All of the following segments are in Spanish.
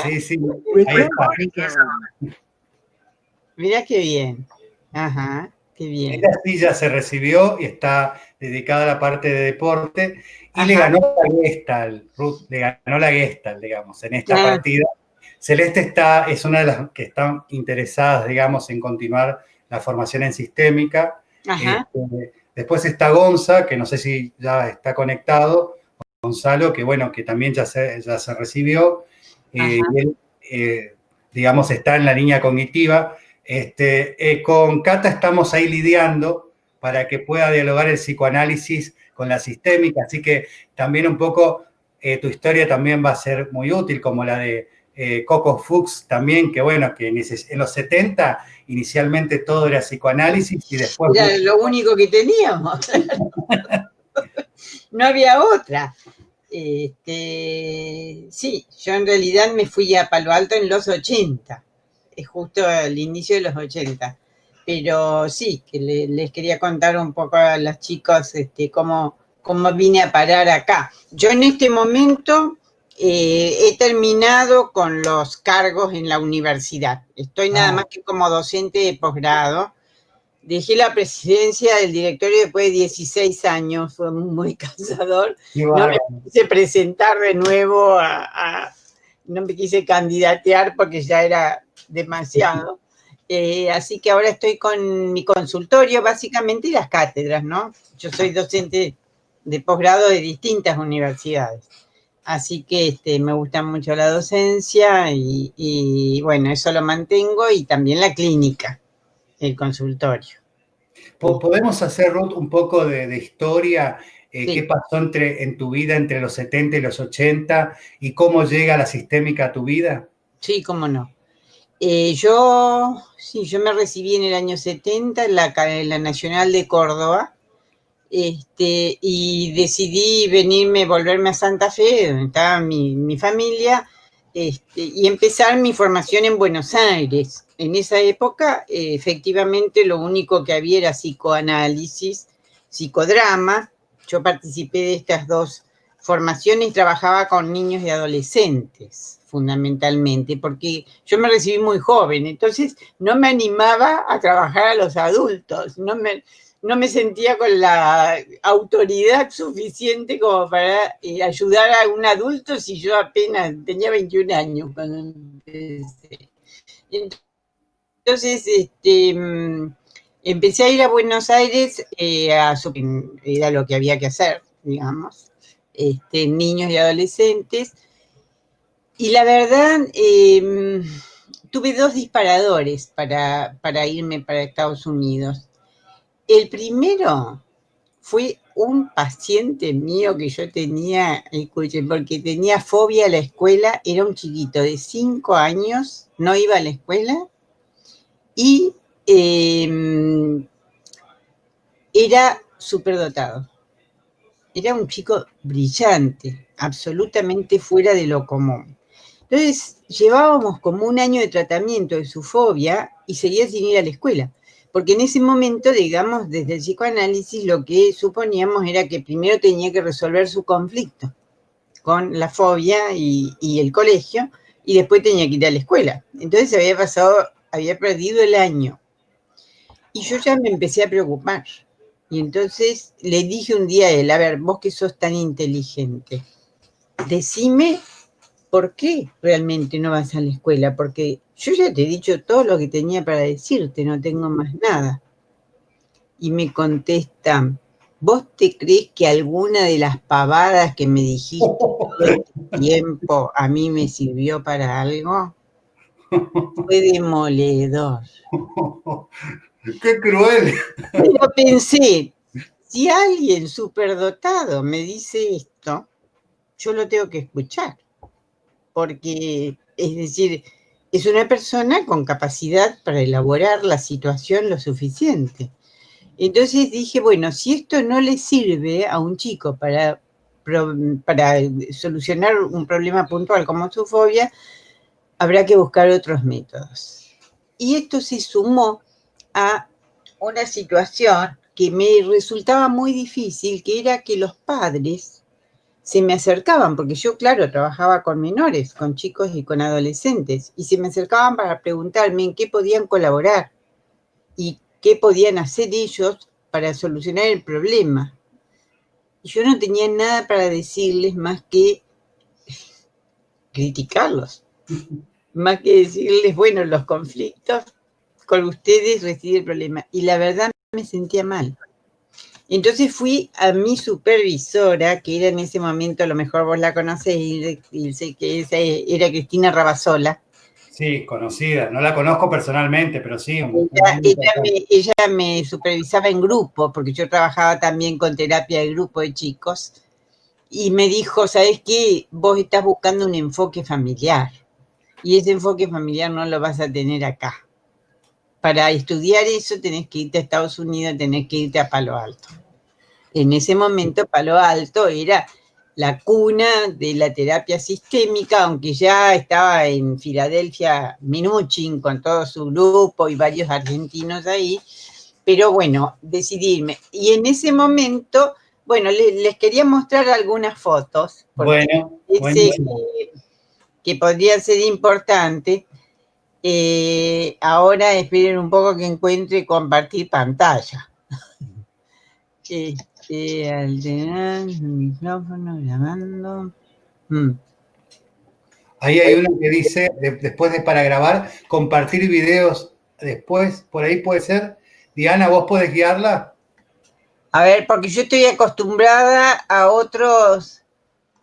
Sí, sí, ahí Recuerdo está. que... Mirá qué bien. Ajá, qué bien. Ella sí ya se recibió y está dedicada a la parte de deporte y le Ajá. ganó la Gestalt, Ruth, le ganó la Gestalt, digamos, en esta Ah, partida. Celeste es una de las que están interesadas, digamos, en continuar la formación en sistémica. ajá, Después está Gonza, que no sé si ya está conectado, Gonzalo, que bueno, que también ya se recibió, ajá. y él, digamos, está en la línea cognitiva. Con Cata estamos ahí lidiando para que pueda dialogar el psicoanálisis con la sistémica, así que también un poco tu historia también va a ser muy útil, como la de Coco Fuchs también, que bueno, que en los 70 inicialmente todo era psicoanálisis y después... Era lo único que teníamos. No había otra. Sí, yo en realidad me fui a Palo Alto en los 80, es justo al inicio de los 80. Pero sí, que les quería contar un poco a los chicos cómo vine a parar acá. Yo en este momento he terminado con los cargos en la universidad. Estoy nada más que como docente de posgrado. Dejé la presidencia del directorio después de 16 años, fue muy cansador. No me quise presentar de nuevo, no me quise candidatear porque ya era demasiado. Así que ahora estoy con mi consultorio básicamente y las cátedras, ¿no? Yo soy docente de posgrado de distintas universidades. Así que me gusta mucho la docencia y bueno, eso lo mantengo y también la clínica, el consultorio. ¿Podemos hacer, Ruth, un poco de historia? Sí. ¿Qué pasó en tu vida entre los 70 y los 80 y cómo llega la sistémica a tu vida? Sí, cómo no. Yo me recibí en el año 70 en la Nacional de Córdoba, y decidí volverme a Santa Fe, donde estaba mi familia, y empezar mi formación en Buenos Aires. En esa época, efectivamente, lo único que había era psicoanálisis, psicodrama. Yo participé de estas dos formaciones y trabajaba con niños y adolescentes, fundamentalmente, porque yo me recibí muy joven, entonces no me animaba a trabajar a los adultos, no me sentía con la autoridad suficiente como para ayudar a un adulto si yo apenas tenía 21 años cuando empecé. Entonces, empecé a ir a Buenos Aires, era lo que había que hacer, digamos, niños y adolescentes. Y la verdad, tuve dos disparadores para irme para Estados Unidos. El primero fue un paciente mío que yo tenía, escuchen, porque tenía fobia a la escuela, era un chiquito de 5 años, no iba a la escuela y era superdotado. Era un chico brillante, absolutamente fuera de lo común. Entonces, llevábamos como un año de tratamiento de su fobia y seguía sin ir a la escuela. Porque en ese momento, digamos, desde el psicoanálisis, lo que suponíamos era que primero tenía que resolver su conflicto con la fobia y el colegio, y después tenía que ir a la escuela. Entonces había perdido el año. Y yo ya me empecé a preocupar. Y entonces le dije un día a él, a ver, vos que sos tan inteligente, decime por qué realmente no vas a la escuela, porque yo ya te he dicho todo lo que tenía para decirte, no tengo más nada. Y me contesta, ¿vos te crees que alguna de las pavadas que me dijiste todo este tiempo a mí me sirvió para algo? Fue demoledor. ¡Qué cruel! Pero pensé, si alguien superdotado me dice esto, yo lo tengo que escuchar, porque, es decir, es una persona con capacidad para elaborar la situación lo suficiente. Entonces dije, bueno, si esto no le sirve a un chico para solucionar un problema puntual como su fobia, habrá que buscar otros métodos. Y esto se sumó a una situación que me resultaba muy difícil, que era que los padres se me acercaban, porque yo, claro, trabajaba con menores, con chicos y con adolescentes, y se me acercaban para preguntarme en qué podían colaborar y qué podían hacer ellos para solucionar el problema. Y yo no tenía nada para decirles más que criticarlos, más que decirles, bueno, los conflictos con ustedes reside el problema. Y la verdad me sentía mal. Entonces fui a mi supervisora, que era en ese momento, a lo mejor vos la conocés, y sé que esa era Cristina Rabasola. Sí, conocida. No la conozco personalmente, pero sí. Ella me supervisaba en grupo, porque yo trabajaba también con terapia de grupo de chicos, y me dijo, ¿sabes qué? Vos estás buscando un enfoque familiar, y ese enfoque familiar no lo vas a tener acá. Para estudiar eso tenés que irte a Estados Unidos, tenés que irte a Palo Alto. En ese momento Palo Alto era la cuna de la terapia sistémica, aunque ya estaba en Filadelfia Minuchin con todo su grupo y varios argentinos ahí, pero bueno, decidirme. Y en ese momento, bueno, les quería mostrar algunas fotos, porque Bueno, que podría ser importante. Ahora esperen un poco que encuentre compartir pantalla. Alterar el micrófono, grabando. ahí hay una que dice, después de para grabar, compartir videos después, por ahí puede ser. Diana, ¿vos podés guiarla? A ver, porque yo estoy acostumbrada a otros,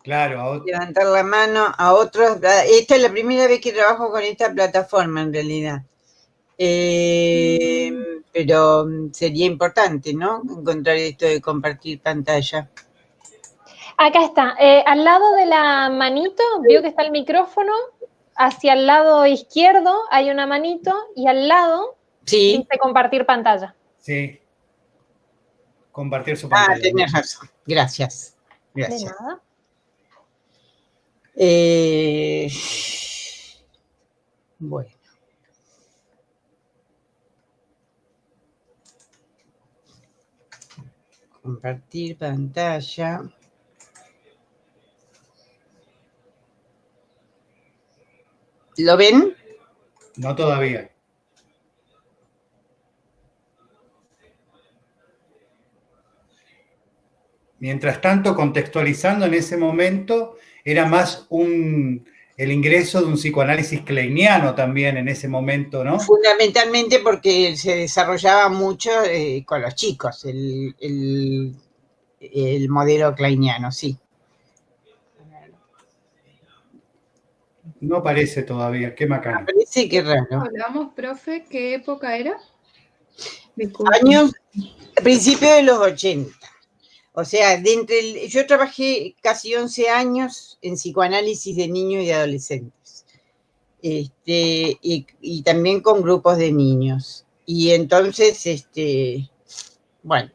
Claro, levantar la mano, a otros. Esta es la primera vez que trabajo con esta plataforma, en realidad. Pero sería importante, ¿no? Encontrar esto de compartir pantalla. Acá está. Al lado de la manito, vio que está el micrófono. Hacia el lado izquierdo hay una manito y al lado Sí. dice compartir pantalla. Sí. Compartir su pantalla. Tenés razón. Gracias. De nada. Bueno. Compartir pantalla. ¿Lo ven? No todavía. Mientras tanto, contextualizando en ese momento, era más el ingreso de un psicoanálisis kleiniano también en ese momento, ¿no? Fundamentalmente porque se desarrollaba mucho con los chicos, el modelo kleiniano, sí. No aparece todavía, qué macana. Parece que raro. Hablamos, profe, ¿qué época era? Años, principio de los 80. O sea, yo trabajé casi 11 años en psicoanálisis de niños y adolescentes. Y también con grupos de niños. Y entonces, bueno,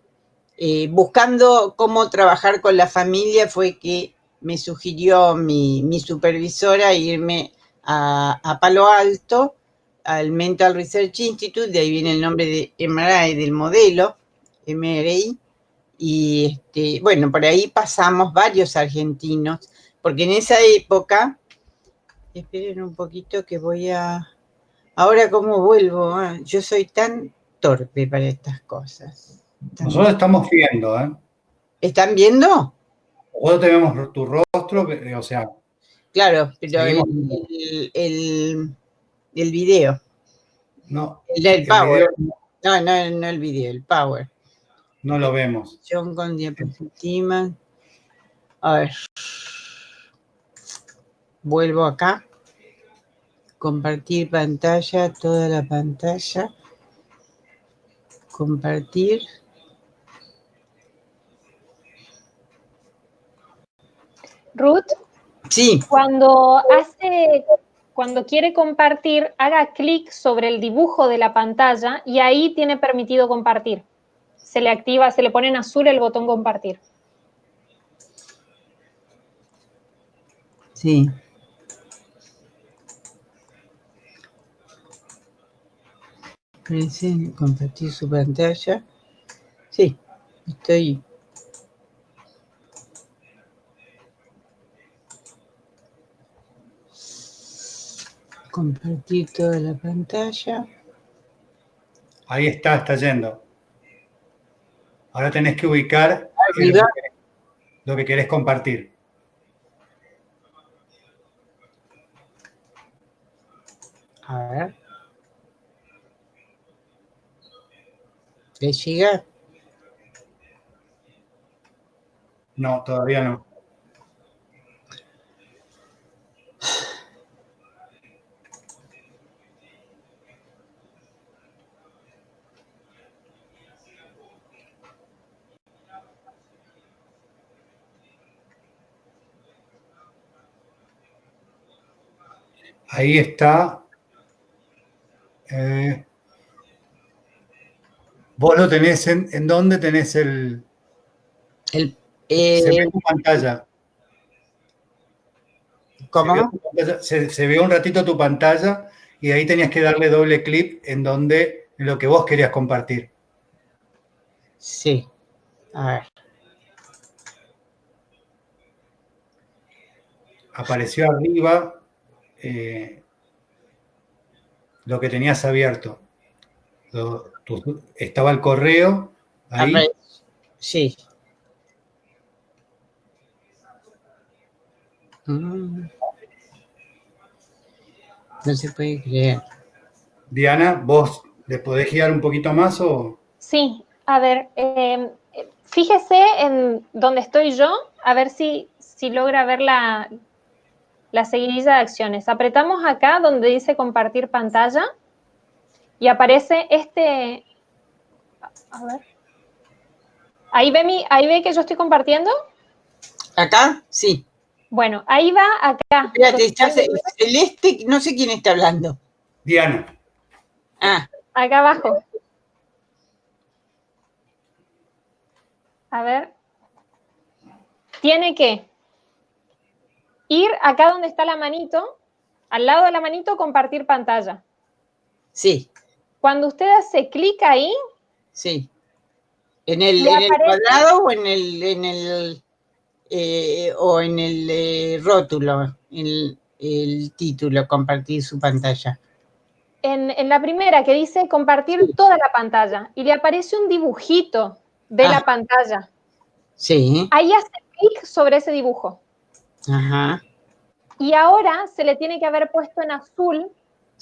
buscando cómo trabajar con la familia fue que me sugirió mi supervisora irme a Palo Alto, al Mental Research Institute, de ahí viene el nombre de MRI, del modelo, MRI, y bueno, por ahí pasamos varios argentinos, porque en esa época, esperen un poquito que voy a... Ahora, ¿cómo vuelvo? Yo soy tan torpe para estas cosas. Nosotros estamos viendo, ¿eh? ¿Están viendo? Nosotros tenemos tu rostro, o sea... Claro, pero el video. No. El Power. Video, no el video, el Power. No lo vemos. Con diapositiva. A ver. Vuelvo acá. Compartir pantalla, toda la pantalla. Compartir. Ruth. Sí. Cuando quiere compartir, haga clic sobre el dibujo de la pantalla y ahí tiene permitido compartir. Se le activa, se le pone en azul el botón compartir. Sí. Compartir su pantalla. Sí, estoy. Compartir toda la pantalla. Ahí está yendo. Ahora tenés que ubicar Arriba. lo que querés compartir. A ver. ¿Le llega? No, todavía no. Ahí está. Vos lo tenés ¿en dónde tenés el? Se ve en tu pantalla. ¿Cómo? Se ve un ratito tu pantalla y ahí tenías que darle doble clic en lo que vos querías compartir. Sí. A ver. Apareció arriba lo que tenías abierto. Estaba el correo ahí. Sí. No se puede creer. Diana, ¿vos le podés guiar un poquito más o? Sí, a ver, fíjese en donde estoy yo, a ver si logra ver la seguidilla de acciones. Apretamos acá donde dice compartir pantalla y aparece este. A ver. ¿Ahí ve que yo estoy compartiendo? ¿Acá? Sí. Bueno, ahí va acá. Espérate, Celeste, no sé quién está hablando. Diana. Ah. Acá abajo. A ver. Tiene que ir acá donde está la manito, al lado de la manito, compartir pantalla. Sí. Cuando usted hace clic ahí. Sí. ¿En el cuadrado o en el rótulo? El título, compartir su pantalla. En la primera que dice compartir toda la pantalla y le aparece un dibujito de la pantalla. Sí. Ahí hace clic sobre ese dibujo. Ajá. Y ahora se le tiene que haber puesto en azul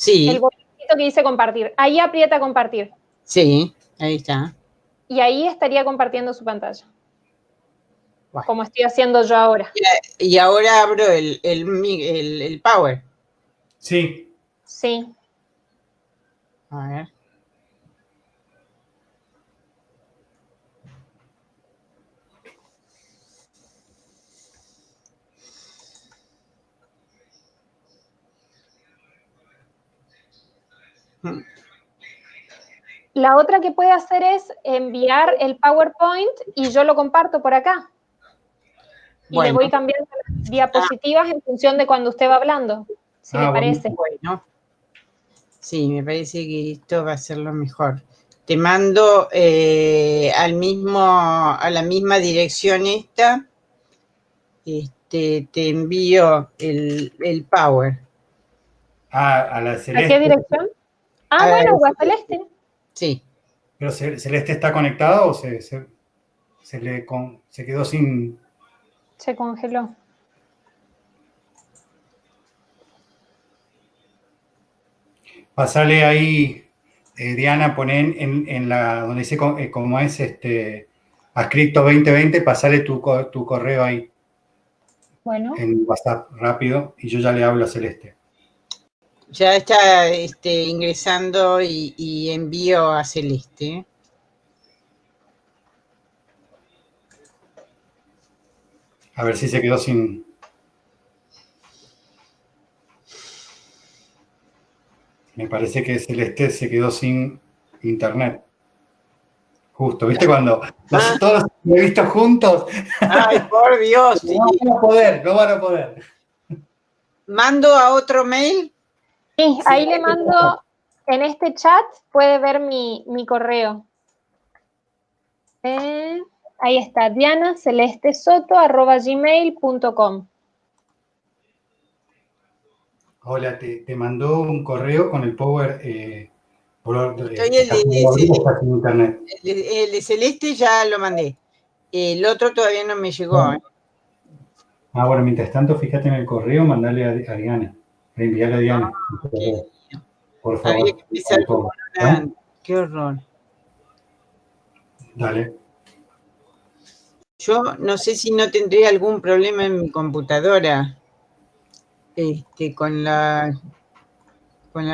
el botoncito que dice compartir. Ahí aprieta compartir. Sí, ahí está. Y ahí estaría compartiendo su pantalla. Bueno. Como estoy haciendo yo ahora. Y ahora abro el Power. Sí. Sí. A ver. La otra que puede hacer es enviar el PowerPoint y yo lo comparto por acá. Y le voy cambiando las diapositivas en función de cuando usted va hablando, si le parece. Bueno. Sí, me parece que esto va a ser lo mejor. Te mando a la misma dirección esta. Te envío el Power. A la Celeste. ¿A qué dirección? Bueno, o a Celeste. Sí. ¿Pero Celeste está conectado o se quedó sin? Se congeló. Pasale ahí, Diana, poné en la donde dice como es adscripto 2020, pasale tu correo ahí. Bueno. En WhatsApp, rápido, y yo ya le hablo a Celeste. Ya está ingresando y envío a Celeste. A ver si se quedó sin. Me parece que Celeste se quedó sin internet. Justo, ¿viste? Cuando todos los he visto juntos. ¡Ay, por Dios! No van a poder. ¿Mando a otro mail? Sí, ahí le mando, en este chat puede ver mi correo. Ahí está, dianacelestesoto@gmail.com. Hola, te mandó un correo con el Power Estoy el estás en internet. el de Celeste ya lo mandé. El otro todavía no me llegó. Bueno, mientras tanto, fíjate en el correo, mandale a Diana, enviarle a Diana, por Había favor. que empezar con una ¿No? antes. Qué horror. Dale. Yo no sé si no tendré algún problema en mi computadora con la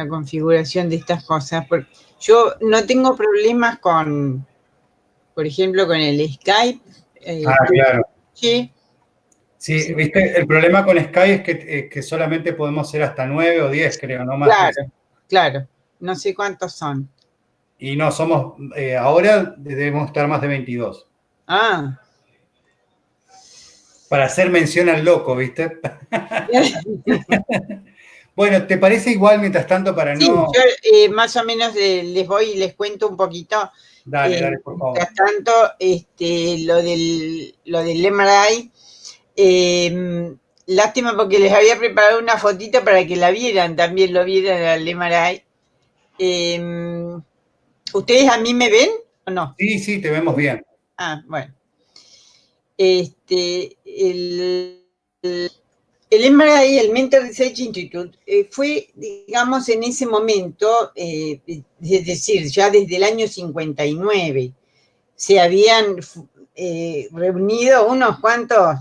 configuración de estas cosas. Porque yo no tengo problemas con, por ejemplo, con el Skype. Claro. Sí, Sí, viste, el problema con Sky es que solamente podemos ser hasta 9 o 10, creo, no más. claro. No sé cuántos son. Y no, somos, ahora debemos estar más de 22. Ah. Para hacer mención al loco, ¿viste? Bueno, ¿te parece igual mientras tanto para Sí, no...? yo más o menos les voy y les cuento un poquito. Dale, por favor. Mientras tanto, lo del MRI, lástima porque les había preparado una fotito para que la vieran, también lo vieran al MRI. ¿Ustedes a mí me ven o no? Sí, te vemos bien. Ah, bueno. El MRI, el Mental Research Institute, fue, digamos, en ese momento, es decir, ya desde el año 59, se habían reunido unos cuantos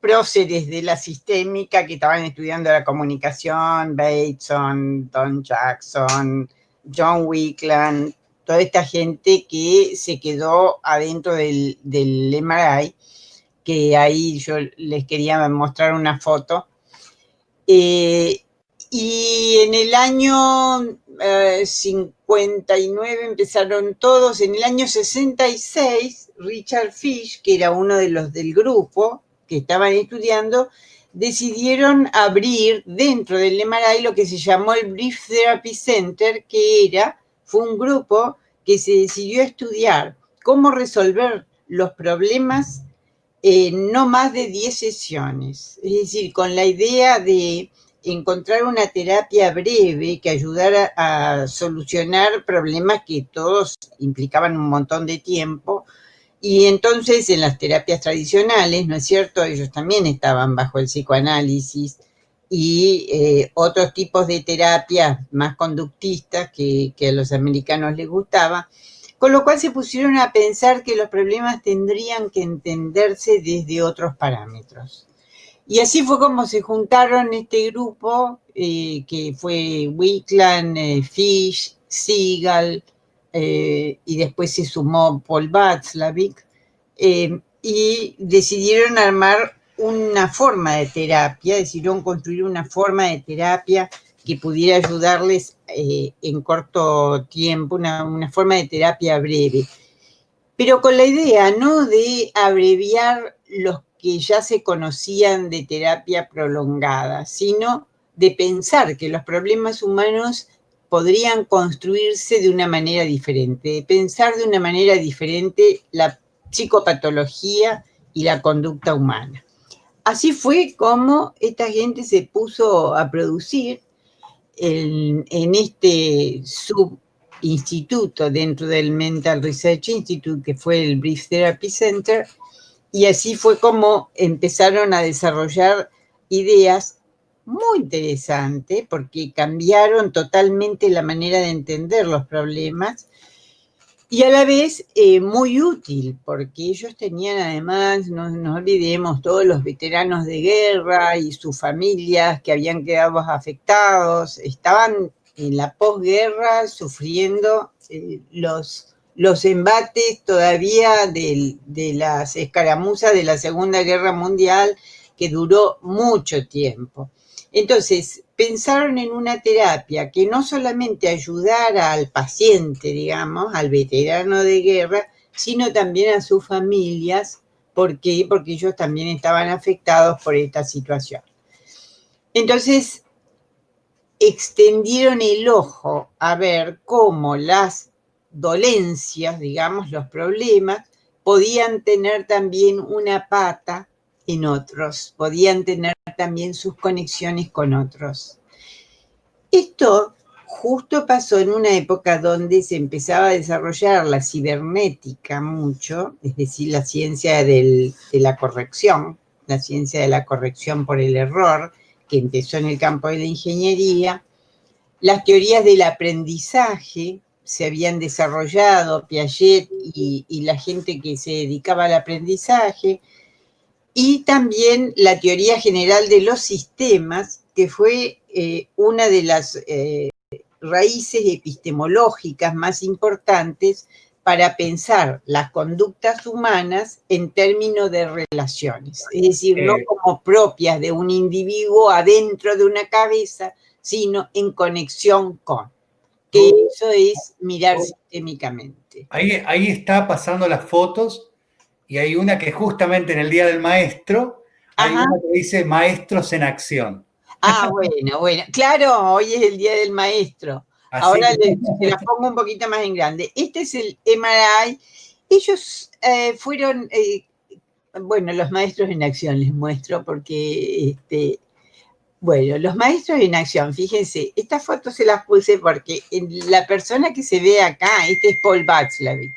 próceres de la sistémica que estaban estudiando la comunicación, Bateson, Don Jackson, John Wickland, toda esta gente que se quedó adentro del MRI, que ahí yo les quería mostrar una foto. Y en el año 59 empezaron todos. En el año 66, Richard Fish, que era uno de los del grupo que estaban estudiando, decidieron abrir dentro del MRI lo que se llamó el Brief Therapy Center, fue un grupo que se decidió a estudiar cómo resolver los problemas no más de 10 sesiones, es decir, con la idea de encontrar una terapia breve que ayudara a solucionar problemas que todos implicaban un montón de tiempo. Y entonces en las terapias tradicionales, ¿no es cierto? Ellos también estaban bajo el psicoanálisis y otros tipos de terapias más conductistas que a los americanos les gustaba. Con lo cual se pusieron a pensar que los problemas tendrían que entenderse desde otros parámetros. Y así fue como se juntaron este grupo, que fue Wickland, Fish, Siegel, y después se sumó Paul Václavic, y decidieron armar una forma de terapia, decidieron construir una forma de terapia que pudiera ayudarles en corto tiempo, una forma de terapia breve, pero con la idea no de abreviar los que ya se conocían de terapia prolongada, sino de pensar que los problemas humanos podrían construirse de una manera diferente, de pensar de una manera diferente la psicopatología y la conducta humana. Así fue como esta gente se puso a producir en este subinstituto dentro del Mental Research Institute, que fue el Brief Therapy Center, y así fue como empezaron a desarrollar ideas muy interesantes, porque cambiaron totalmente la manera de entender los problemas, y a la vez muy útil, porque ellos tenían además, no nos olvidemos, todos los veteranos de guerra y sus familias que habían quedado afectados, estaban en la posguerra sufriendo los embates todavía de las escaramuzas de la Segunda Guerra Mundial, que duró mucho tiempo. Entonces, pensaron en una terapia que no solamente ayudara al paciente, digamos, al veterano de guerra, sino también a sus familias. ¿Por qué? Porque ellos también estaban afectados por esta situación. Entonces, extendieron el ojo a ver cómo las dolencias, digamos, los problemas, podían tener también una pata en otros, podían tener también sus conexiones con otros. Esto justo pasó en una época donde se empezaba a desarrollar la cibernética mucho, es decir, la ciencia de la corrección, la ciencia de la corrección por el error, que empezó en el campo de la ingeniería. Las teorías del aprendizaje se habían desarrollado, Piaget y la gente que se dedicaba al aprendizaje, y también la teoría general de los sistemas, que fue una de las raíces epistemológicas más importantes para pensar las conductas humanas en términos de relaciones, es decir, no como propias de un individuo adentro de una cabeza, sino en conexión con, que eso es mirar sistémicamente. Ahí está pasando las fotos y hay una que justamente en el Día del Maestro, hay Ajá. una que dice Maestros en Acción. Ah, bueno, claro, hoy es el Día del Maestro. Así Ahora que... se las pongo un poquito más en grande. Este es el MRI. Ellos fueron, bueno, los maestros en acción les muestro porque, bueno, los maestros en acción, fíjense, estas fotos se las puse porque la persona que se ve acá, este es Paul Václavic,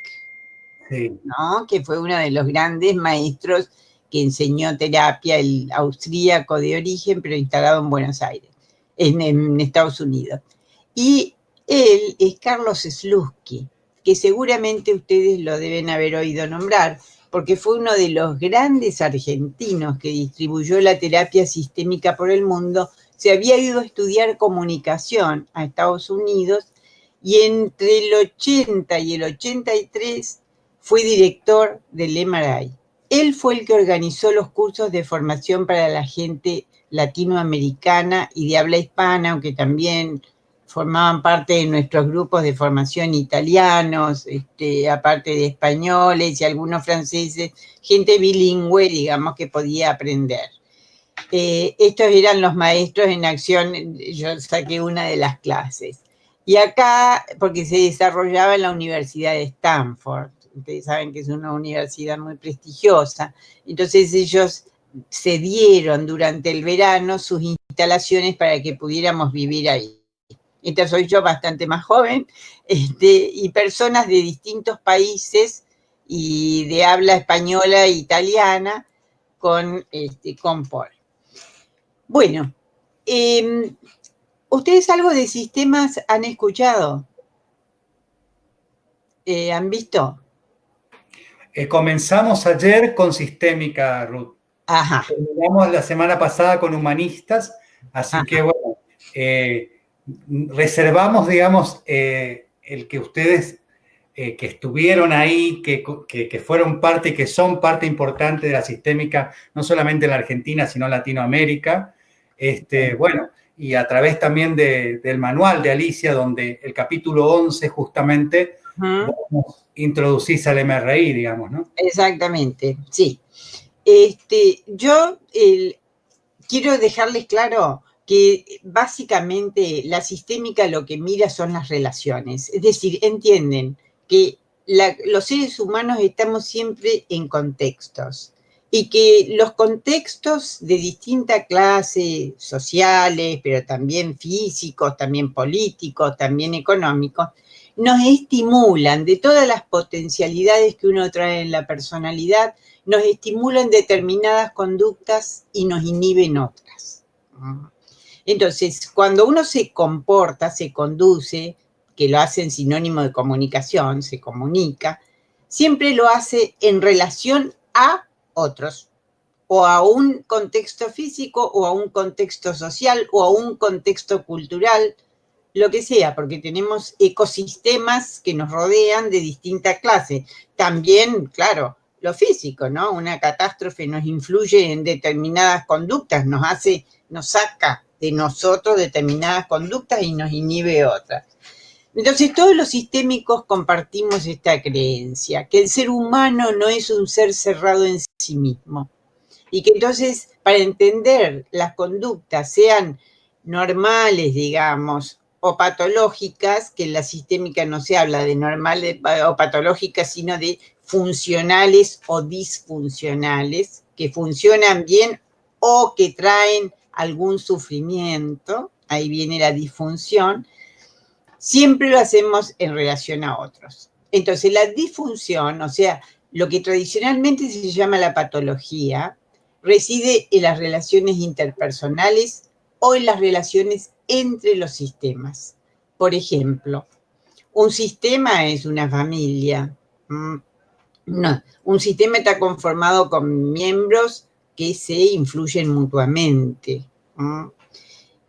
Sí. ¿no? Que fue uno de los grandes maestros que enseñó terapia, el austríaco de origen, pero instalado en Buenos Aires, en Estados Unidos. Y él es Carlos Slutsky, que seguramente ustedes lo deben haber oído nombrar, porque fue uno de los grandes argentinos que distribuyó la terapia sistémica por el mundo. Se había ido a estudiar comunicación a Estados Unidos y entre el 80 y el 83 fue director del MRI. Él fue el que organizó los cursos de formación para la gente latinoamericana y de habla hispana, aunque también formaban parte de nuestros grupos de formación italianos, aparte de españoles y algunos franceses, gente bilingüe, digamos, que podía aprender. Estos eran los maestros en acción, yo saqué una de las clases. Y acá, porque se desarrollaba en la Universidad de Stanford, ustedes saben que es una universidad muy prestigiosa, entonces ellos cedieron durante el verano sus instalaciones para que pudiéramos vivir ahí. Esta soy yo, bastante más joven, y personas de distintos países y de habla española e italiana con Paul. Bueno, ¿ustedes algo de sistemas han escuchado? ¿Han visto? Comenzamos ayer con sistémica, Ruth. Ajá. Terminamos la semana pasada con humanistas, así Ajá. que bueno, reservamos, digamos, el que ustedes que estuvieron ahí, que fueron parte y que son parte importante de la sistémica, no solamente en la Argentina, sino en Latinoamérica. Bueno, y a través también del manual de Alicia, donde el capítulo 11 justamente vos introducís al MRI, digamos, ¿no? Exactamente, sí. Yo quiero dejarles claro que básicamente la sistémica lo que mira son las relaciones. Es decir, entienden que los seres humanos estamos siempre en contextos y que los contextos de distinta clase, sociales, pero también físicos, también políticos, también económicos, nos estimulan de todas las potencialidades que uno trae en la personalidad, nos estimulan determinadas conductas y nos inhiben otras. Entonces, cuando uno se comporta, se conduce, que lo hace en sinónimo de comunicación, se comunica, siempre lo hace en relación a otros, o a un contexto físico, o a un contexto social, o a un contexto cultural, lo que sea, porque tenemos ecosistemas que nos rodean de distinta clase. También, claro, lo físico, ¿no? Una catástrofe nos influye en determinadas conductas, nos saca de nosotros determinadas conductas y nos inhibe otras. Entonces, todos los sistémicos compartimos esta creencia, que el ser humano no es un ser cerrado en sí mismo. Y que entonces, para entender las conductas, sean normales, digamos, o patológicas, que en la sistémica no se habla de normales o patológicas, sino de funcionales o disfuncionales, que funcionan bien o que traen algún sufrimiento, ahí viene la disfunción, siempre lo hacemos en relación a otros. Entonces, la disfunción, o sea, lo que tradicionalmente se llama la patología, reside en las relaciones interpersonales o en las relaciones entre los sistemas. Por ejemplo, un sistema es una familia. No, un sistema está conformado con miembros que se influyen mutuamente.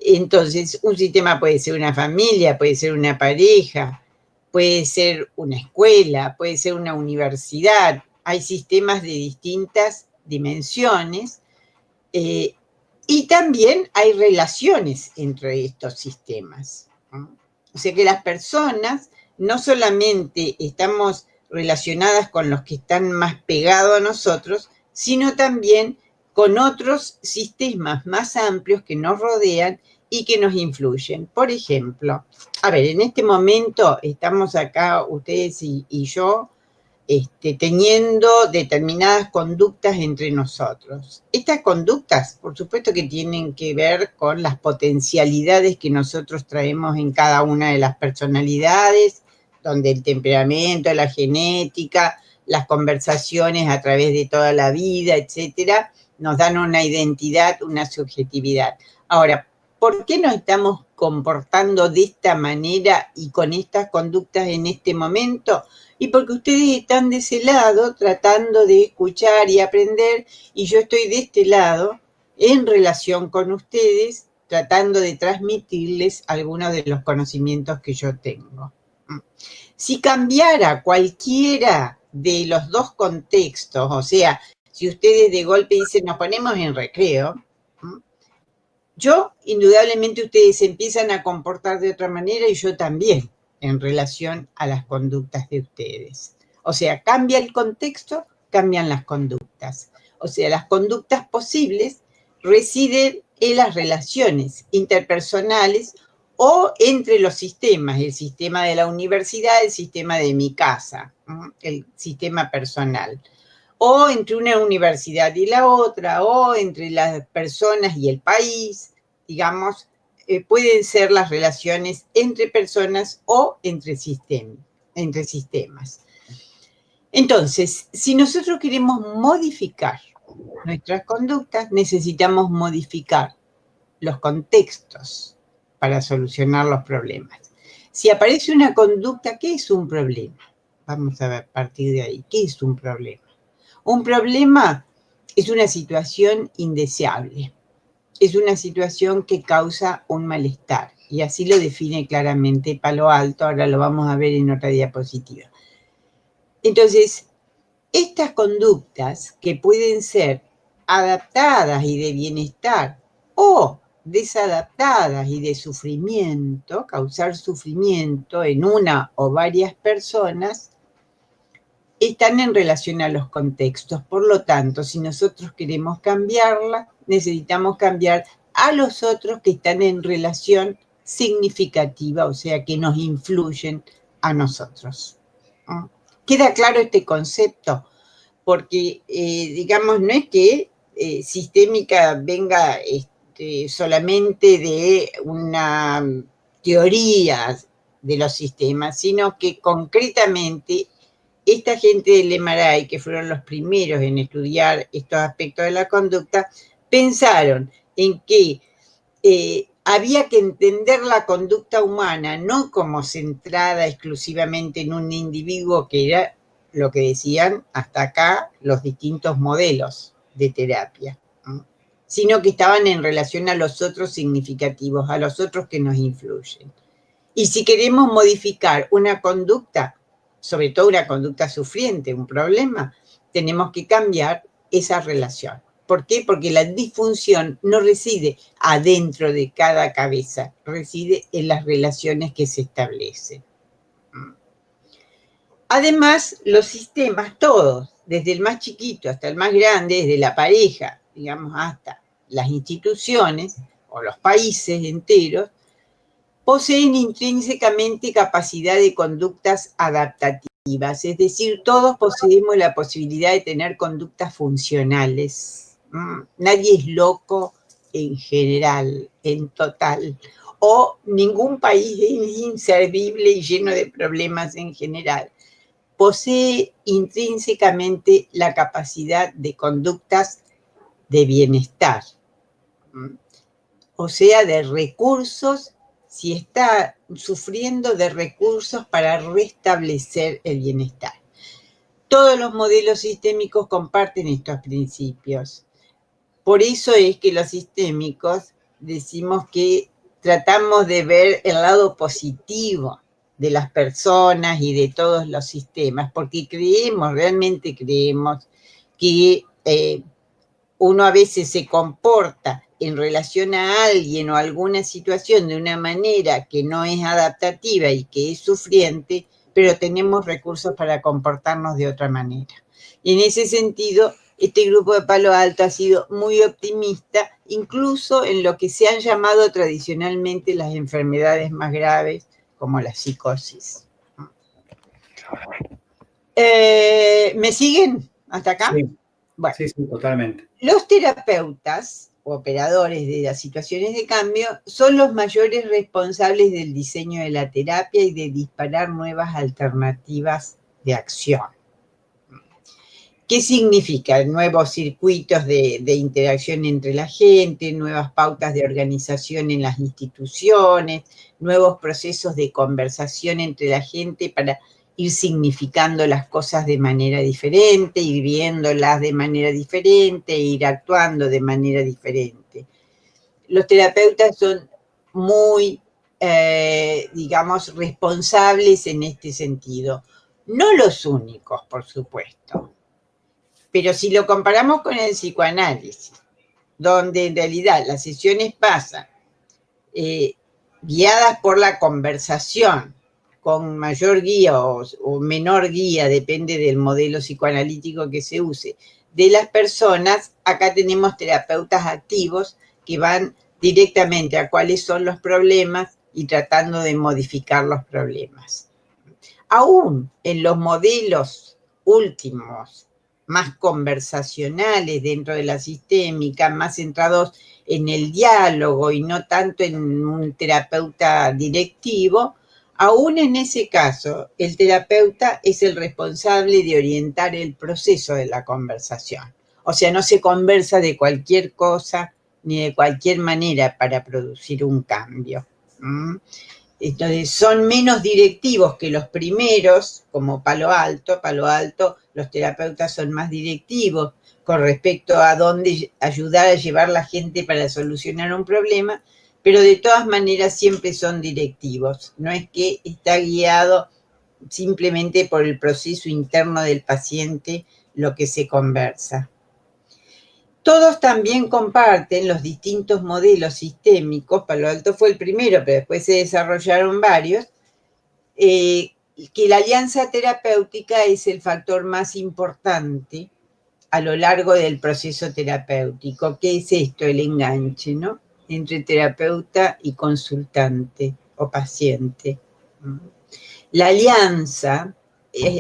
Entonces, un sistema puede ser una familia, puede ser una pareja, puede ser una escuela, puede ser una universidad. Hay sistemas de distintas dimensiones y también hay relaciones entre estos sistemas. O sea que las personas no solamente estamos relacionadas con los que están más pegados a nosotros, sino también con otros sistemas más amplios que nos rodean y que nos influyen. Por ejemplo, a ver, en este momento estamos acá, ustedes y yo, teniendo determinadas conductas entre nosotros. Estas conductas, por supuesto que tienen que ver con las potencialidades que nosotros traemos en cada una de las personalidades, donde el temperamento, la genética, las conversaciones a través de toda la vida, etcétera, nos dan una identidad, una subjetividad. Ahora, ¿por qué nos estamos comportando de esta manera y con estas conductas en este momento? Y porque ustedes están de ese lado tratando de escuchar y aprender, y yo estoy de este lado en relación con ustedes, tratando de transmitirles algunos de los conocimientos que yo tengo. Si cambiara cualquiera de los dos contextos, o sea, si ustedes de golpe dicen nos ponemos en recreo, yo, indudablemente ustedes empiezan a comportar de otra manera y yo también en relación a las conductas de ustedes. O sea, cambia el contexto, cambian las conductas. O sea, las conductas posibles residen en las relaciones interpersonales o entre los sistemas, el sistema de la universidad, el sistema de mi casa, el sistema personal, o entre una universidad y la otra, o entre las personas y el país, digamos, pueden ser las relaciones entre personas o entre sistemas. Entonces, si nosotros queremos modificar nuestras conductas, necesitamos modificar los contextos para solucionar los problemas. Si aparece una conducta, ¿qué es un problema? Vamos a partir de ahí. ¿Qué es un problema? Un problema es una situación indeseable. Es una situación que causa un malestar. Y así lo define claramente Palo Alto. Ahora lo vamos a ver en otra diapositiva. Entonces, estas conductas que pueden ser adaptadas y de bienestar o desadaptadas y de sufrimiento, causar sufrimiento en una o varias personas, están en relación a los contextos. Por lo tanto, si nosotros queremos cambiarla, necesitamos cambiar a los otros que están en relación significativa, o sea, que nos influyen a nosotros. ¿Queda claro este concepto? Porque, digamos, no es que sistémica venga solamente de una teoría de los sistemas, sino que concretamente esta gente del MRI, que fueron los primeros en estudiar estos aspectos de la conducta, pensaron en que había que entender la conducta humana no como centrada exclusivamente en un individuo, que era lo que decían hasta acá los distintos modelos de terapia, ¿no? Sino que estaban en relación a los otros significativos, a los otros que nos influyen. Y si queremos modificar una conducta, sobre todo una conducta sufriente, un problema, tenemos que cambiar esa relación. ¿Por qué? Porque la disfunción no reside adentro de cada cabeza, reside en las relaciones que se establecen. Además, los sistemas, todos, desde el más chiquito hasta el más grande, desde la pareja, digamos, hasta las instituciones o los países enteros, poseen intrínsecamente capacidad de conductas adaptativas, es decir, todos poseemos la posibilidad de tener conductas funcionales. Nadie es loco en general, en total, o ningún país es inservible y lleno de problemas en general. Posee intrínsecamente la capacidad de conductas de bienestar, o sea, de recursos, si está sufriendo de recursos para restablecer el bienestar. Todos los modelos sistémicos comparten estos principios. Por eso es que los sistémicos decimos que tratamos de ver el lado positivo de las personas y de todos los sistemas, porque realmente creemos que uno a veces se comporta en relación a alguien o a alguna situación de una manera que no es adaptativa y que es sufriente, pero tenemos recursos para comportarnos de otra manera. Y en ese sentido, este grupo de Palo Alto ha sido muy optimista, incluso en lo que se han llamado tradicionalmente las enfermedades más graves, como la psicosis. ¿Me siguen hasta acá? Sí, bueno, sí, totalmente. Los terapeutas o operadores de las situaciones de cambio son los mayores responsables del diseño de la terapia y de disparar nuevas alternativas de acción. ¿Qué significa? Nuevos circuitos de interacción entre la gente, nuevas pautas de organización en las instituciones, nuevos procesos de conversación entre la gente para ir significando las cosas de manera diferente, ir viéndolas de manera diferente, ir actuando de manera diferente. Los terapeutas son muy, digamos, responsables en este sentido. No los únicos, por supuesto. Pero si lo comparamos con el psicoanálisis, donde en realidad las sesiones pasan guiadas por la conversación, con mayor guía o menor guía, depende del modelo psicoanalítico que se use, de las personas, acá tenemos terapeutas activos que van directamente a cuáles son los problemas y tratando de modificar los problemas. Aún en los modelos últimos, más conversacionales dentro de la sistémica, más centrados en el diálogo y no tanto en un terapeuta directivo, aún en ese caso, el terapeuta es el responsable de orientar el proceso de la conversación. O sea, no se conversa de cualquier cosa ni de cualquier manera para producir un cambio. Entonces, son menos directivos que los primeros, como Palo Alto. Palo Alto, los terapeutas son más directivos con respecto a dónde ayudar a llevar la gente para solucionar un problema, pero de todas maneras siempre son directivos. No es que está guiado simplemente por el proceso interno del paciente lo que se conversa. Todos también comparten los distintos modelos sistémicos, Palo Alto fue el primero, pero después se desarrollaron varios, que la alianza terapéutica es el factor más importante a lo largo del proceso terapéutico. ¿Qué es esto? El enganche, ¿no? Entre terapeuta y consultante o paciente. La alianza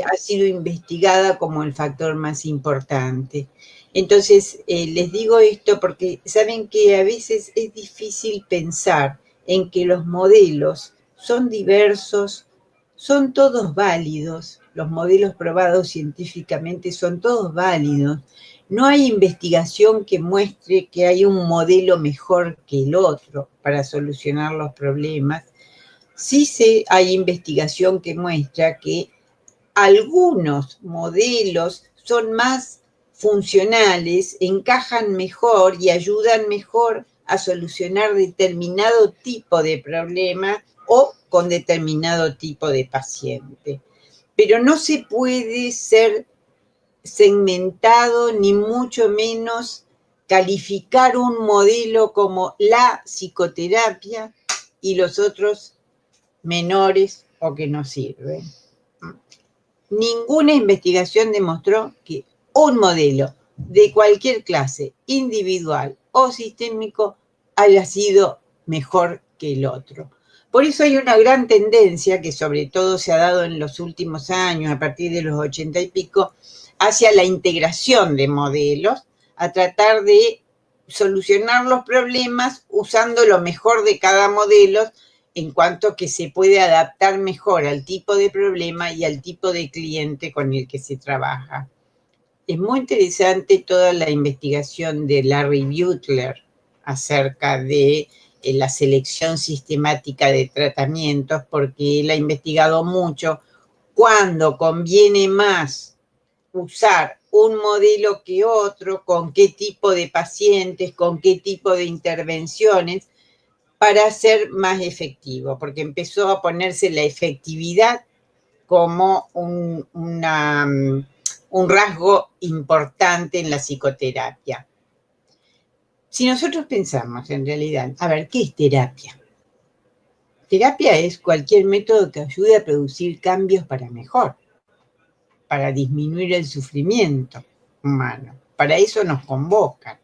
ha sido investigada como el factor más importante. Entonces, les digo esto porque saben que a veces es difícil pensar en que los modelos son diversos, son todos válidos, los modelos probados científicamente son todos válidos. No hay investigación que muestre que hay un modelo mejor que el otro para solucionar los problemas. Sí hay investigación que muestra que algunos modelos son más funcionales, encajan mejor y ayudan mejor a solucionar determinado tipo de problema o con determinado tipo de paciente. Pero no se puede ser segmentado ni mucho menos calificar un modelo como la psicoterapia y los otros menores o que no sirven. Ninguna investigación demostró que un modelo de cualquier clase, individual o sistémico, haya sido mejor que el otro. Por eso hay una gran tendencia que sobre todo se ha dado en los últimos años, a partir de los 80 y pico, hacia la integración de modelos, a tratar de solucionar los problemas usando lo mejor de cada modelo en cuanto que se puede adaptar mejor al tipo de problema y al tipo de cliente con el que se trabaja. Es muy interesante toda la investigación de Larry Butler acerca de la selección sistemática de tratamientos, porque él ha investigado mucho cuándo conviene más usar un modelo que otro, con qué tipo de pacientes, con qué tipo de intervenciones, para ser más efectivo, porque empezó a ponerse la efectividad como un rasgo importante en la psicoterapia. Si nosotros pensamos en realidad, a ver, ¿qué es terapia? Terapia es cualquier método que ayude a producir cambios para mejor, para disminuir el sufrimiento humano. Para eso nos convocan.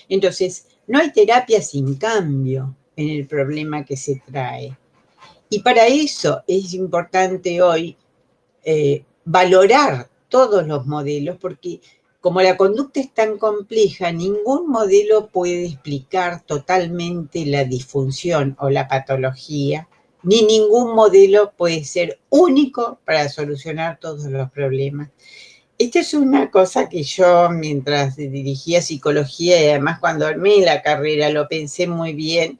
Entonces, no hay terapia sin cambio en el problema que se trae. Y para eso es importante hoy valorar todos los modelos, porque como la conducta es tan compleja, ningún modelo puede explicar totalmente la disfunción o la patología, ni ningún modelo puede ser único para solucionar todos los problemas. Esta es una cosa que yo, mientras dirigía psicología y además cuando armé la carrera, lo pensé muy bien,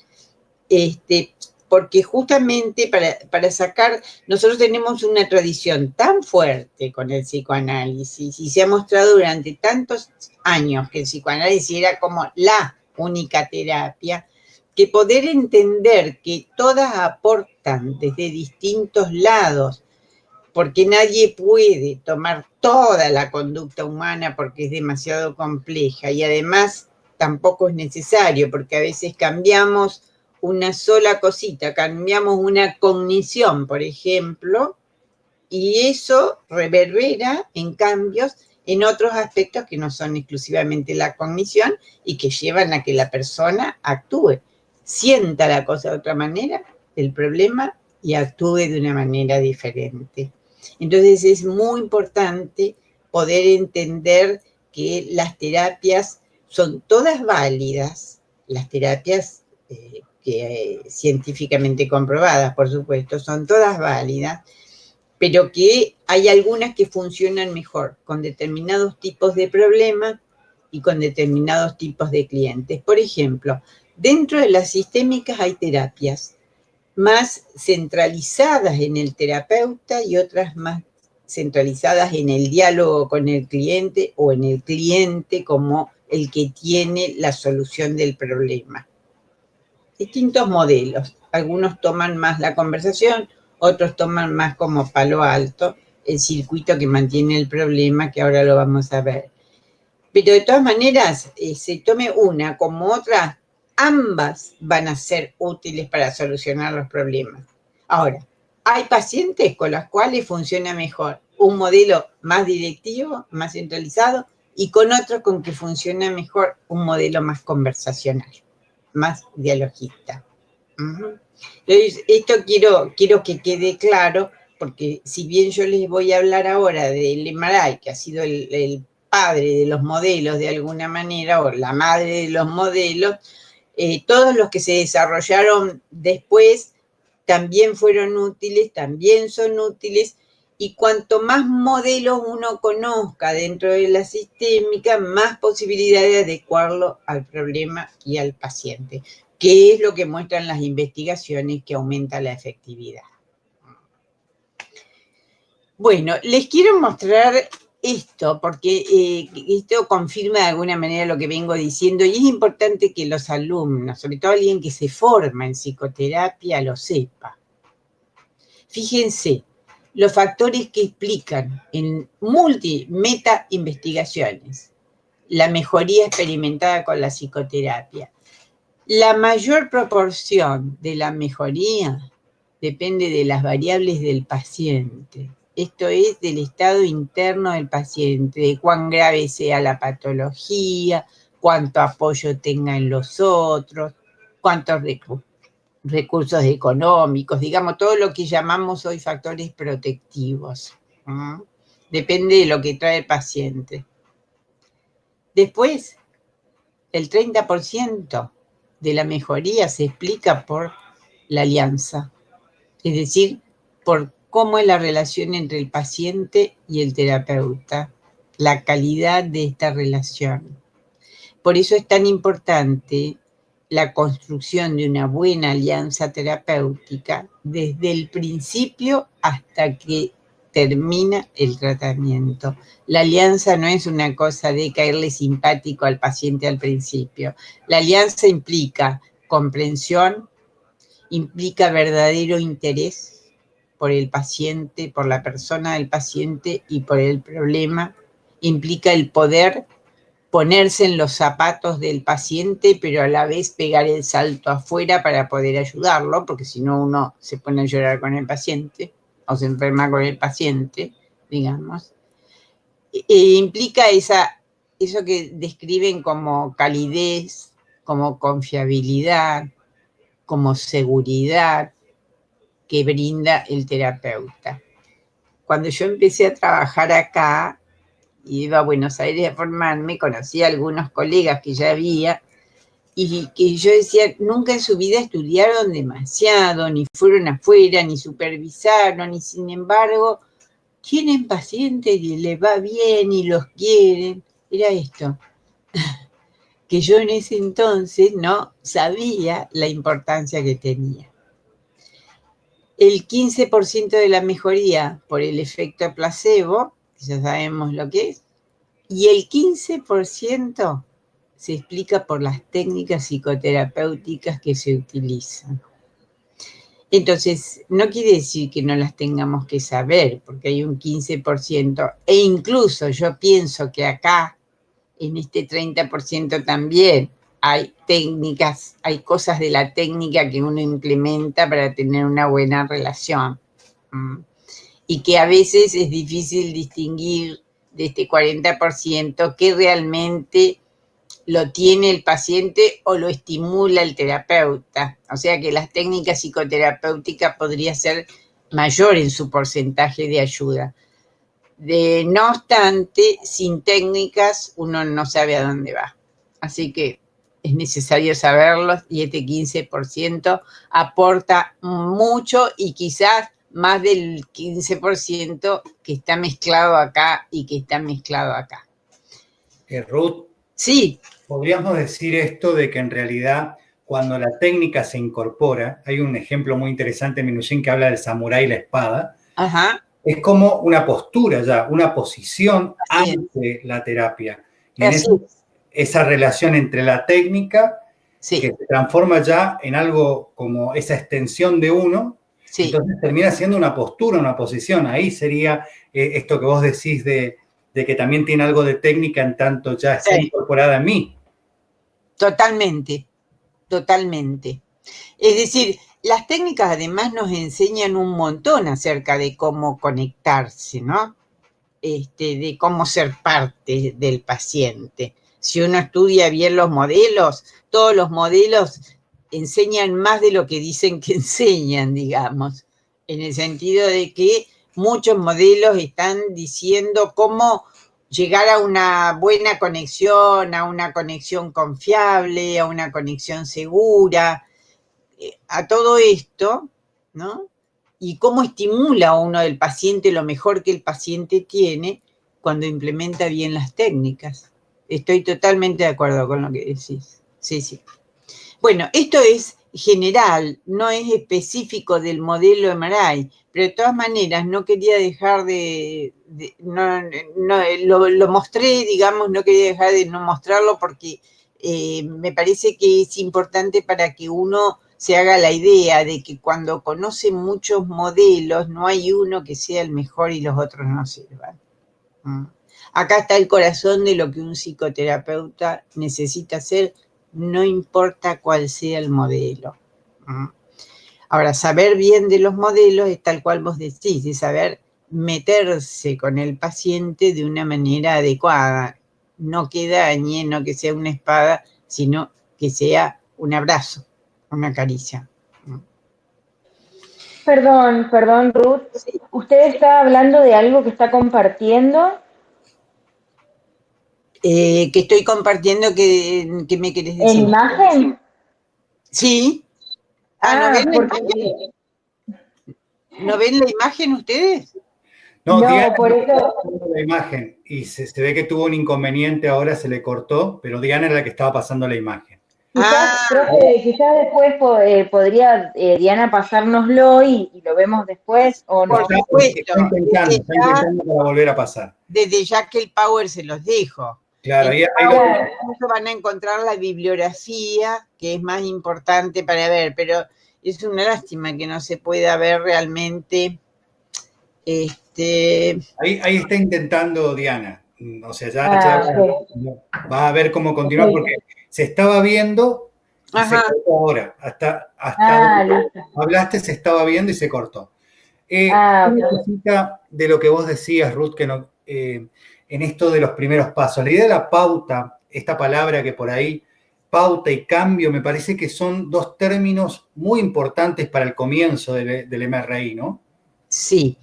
porque justamente para sacar, nosotros tenemos una tradición tan fuerte con el psicoanálisis y se ha mostrado durante tantos años que el psicoanálisis era como la única terapia, que poder entender que todas aportan desde distintos lados, porque nadie puede tomar toda la conducta humana porque es demasiado compleja y además tampoco es necesario, porque a veces cambiamos una sola cosita, cambiamos una cognición, por ejemplo, y eso reverbera en cambios en otros aspectos que no son exclusivamente la cognición y que llevan a que la persona actúe, sienta la cosa de otra manera, el problema, y actúe de una manera diferente. Entonces es muy importante poder entender que las terapias son todas válidas, las terapias científicamente comprobadas, por supuesto, son todas válidas, pero que hay algunas que funcionan mejor con determinados tipos de problemas y con determinados tipos de clientes. Por ejemplo, dentro de las sistémicas hay terapias más centralizadas en el terapeuta y otras más centralizadas en el diálogo con el cliente o en el cliente como el que tiene la solución del problema. Distintos modelos. Algunos toman más la conversación, otros toman más como palo alto el circuito que mantiene el problema, que ahora lo vamos a ver. Pero de todas maneras, se tome una como otra, ambas van a ser útiles para solucionar los problemas. Ahora, hay pacientes con los cuales funciona mejor un modelo más directivo, más centralizado, y con otros con que funciona mejor un modelo más conversacional, más dialogista. Entonces, esto quiero que quede claro, porque si bien yo les voy a hablar ahora del MRI, que ha sido el padre de los modelos de alguna manera, o la madre de los modelos, todos los que se desarrollaron después también fueron útiles, también son útiles, y cuanto más modelos uno conozca dentro de la sistémica, más posibilidad de adecuarlo al problema y al paciente, que es lo que muestran las investigaciones que aumenta la efectividad. Bueno, les quiero mostrar esto, porque esto confirma de alguna manera lo que vengo diciendo, y es importante que los alumnos, sobre todo alguien que se forma en psicoterapia, lo sepa. Fíjense, los factores que explican en meta investigaciones la mejoría experimentada con la psicoterapia. La mayor proporción de la mejoría depende de las variables del paciente. Esto es, del estado interno del paciente, de cuán grave sea la patología, cuánto apoyo tenga en los otros, cuántos recursos económicos, digamos, todo lo que llamamos hoy factores protectivos. Depende de lo que trae el paciente. Después, El 30% de la mejoría se explica por la alianza, es decir, por cómo es la relación entre el paciente y el terapeuta, la calidad de esta relación. Por eso es tan importante la construcción de una buena alianza terapéutica desde el principio hasta que termina el tratamiento. La alianza no es una cosa de caerle simpático al paciente al principio. La alianza implica comprensión, implica verdadero interés por el paciente, por la persona del paciente y por el problema, implica el poder ponerse en los zapatos del paciente, pero a la vez pegar el salto afuera para poder ayudarlo, porque si no uno se pone a llorar con el paciente o se enferma con el paciente, digamos. Implica eso que describen como calidez, como confiabilidad, como seguridad que brinda el terapeuta. Cuando yo empecé a trabajar acá, iba a Buenos Aires a formarme, conocí a algunos colegas que ya había, y que yo decía, nunca en su vida estudiaron demasiado, ni fueron afuera, ni supervisaron, y sin embargo, tienen pacientes y les va bien y los quieren. Era esto, que yo en ese entonces no sabía la importancia que tenía. El 15% de la mejoría por el efecto placebo, que ya sabemos lo que es, y el 15% se explica por las técnicas psicoterapéuticas que se utilizan. Entonces, no quiere decir que no las tengamos que saber, porque hay un 15%, e incluso yo pienso que acá, en este 30% también, hay técnicas, hay cosas de la técnica que uno implementa para tener una buena relación. Y que a veces es difícil distinguir de este 40% qué realmente lo tiene el paciente o lo estimula el terapeuta. O sea que las técnicas psicoterapéuticas podría ser mayor en su porcentaje de ayuda. No obstante, sin técnicas uno no sabe a dónde va. Así que es necesario saberlo y este 15% aporta mucho y quizás más del 15% que está mezclado acá y que está mezclado acá. Ruth, sí. Podríamos decir esto de que en realidad cuando la técnica se incorpora, hay un ejemplo muy interesante en Minuchin que habla del samurái y la espada. Ajá. Es como una postura ya, una posición ante la terapia. Y en esa relación entre la técnica que se transforma ya en algo como esa extensión de uno, entonces termina siendo una postura, una posición. Ahí sería esto que vos decís de que también tiene algo de técnica en tanto ya está incorporada en mí. Totalmente, totalmente. Es decir, las técnicas además nos enseñan un montón acerca de cómo conectarse, ¿no? De cómo ser parte del paciente. Si uno estudia bien los modelos, todos los modelos enseñan más de lo que dicen que enseñan, digamos, en el sentido de que muchos modelos están diciendo cómo llegar a una buena conexión, a una conexión confiable, a una conexión segura, a todo esto, ¿no? Y cómo estimula a uno del paciente lo mejor que el paciente tiene cuando implementa bien las técnicas. Estoy totalmente de acuerdo con lo que decís. Sí, sí. Bueno, esto es general, no es específico del modelo MRI, pero de todas maneras no quería dejar lo mostré, digamos, no quería dejar de no mostrarlo porque me parece que es importante para que uno se haga la idea de que cuando conoce muchos modelos no hay uno que sea el mejor y los otros no sirvan. Acá está el corazón de lo que un psicoterapeuta necesita hacer, no importa cuál sea el modelo. Ahora, saber bien de los modelos es tal cual vos decís, de saber meterse con el paciente de una manera adecuada, no que dañe, no que sea una espada, sino que sea un abrazo, una caricia. Perdón, Ruth. ¿Usted está hablando de algo que está compartiendo? Que estoy compartiendo, que me querés decir. ¿En imagen? Sí. ¿No ven porque... ¿No ven la imagen ustedes? No, Diana por eso... pasando la imagen y se ve que tuvo un inconveniente, ahora se le cortó, pero Diana era la que estaba pasando la imagen. Quizás, profe, quizás después podría Diana pasárnoslo y lo vemos después, ¿o no? Por supuesto. Está intentando para volver a pasar. Desde ya que el Power se los dejo. Claro, en Power van a encontrar la bibliografía, que es más importante para ver, pero es una lástima que no se pueda ver realmente. Ahí está intentando Diana. O sea, ya vas a ver cómo continúa, porque se estaba viendo y se cortó ahora. Hasta donde hablaste se estaba viendo y se cortó. Una cosita de lo que vos decías, Ruth, que no, en esto de los primeros pasos. La idea de la pauta, esta palabra que por ahí, pauta y cambio, me parece que son dos términos muy importantes para el comienzo del MRI, ¿no? Sí.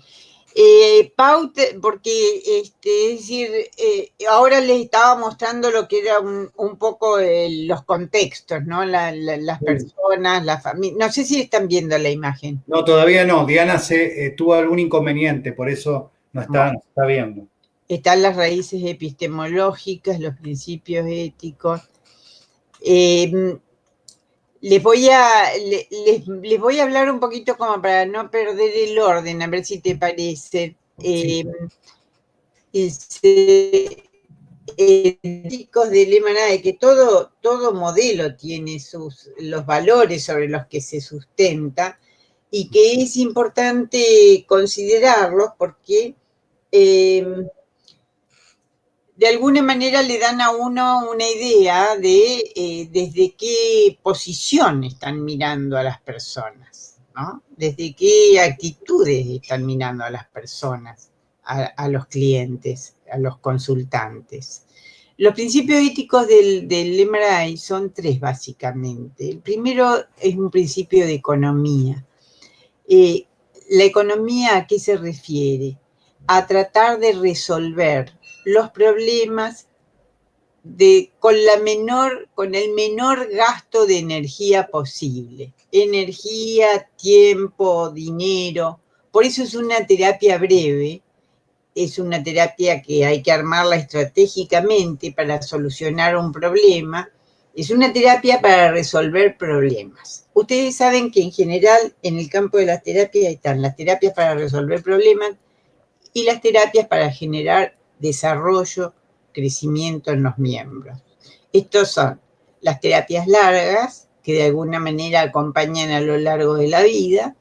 Pauta, porque es decir, ahora les estaba mostrando lo que era un poco los contextos, ¿no? Las personas, la familia. No sé si están viendo la imagen. No, todavía no. Diana tuvo algún inconveniente, por eso no está viendo. Están las raíces epistemológicas, los principios éticos. Les voy a hablar un poquito como para no perder el orden, a ver si te parece. Éticos del MRI, que todo modelo tiene los valores sobre los que se sustenta y que es importante considerarlos porque de alguna manera le dan a uno una idea de desde qué posición están mirando a las personas, ¿no? Desde qué actitudes están mirando a las personas, a los clientes, a los consultantes. Los principios éticos del MRI son tres, básicamente. El primero es un principio de economía. La economía, ¿a qué se refiere? A tratar de resolver los problemas con el menor gasto de energía posible. Energía, tiempo, dinero. Por eso es una terapia breve, es una terapia que hay que armarla estratégicamente para solucionar un problema. Es una terapia para resolver problemas. Ustedes saben que en general en el campo de las terapias están las terapias para resolver problemas y las terapias para generar desarrollo, crecimiento en los miembros. Estos son las terapias largas, que de alguna manera acompañan a lo largo de la vida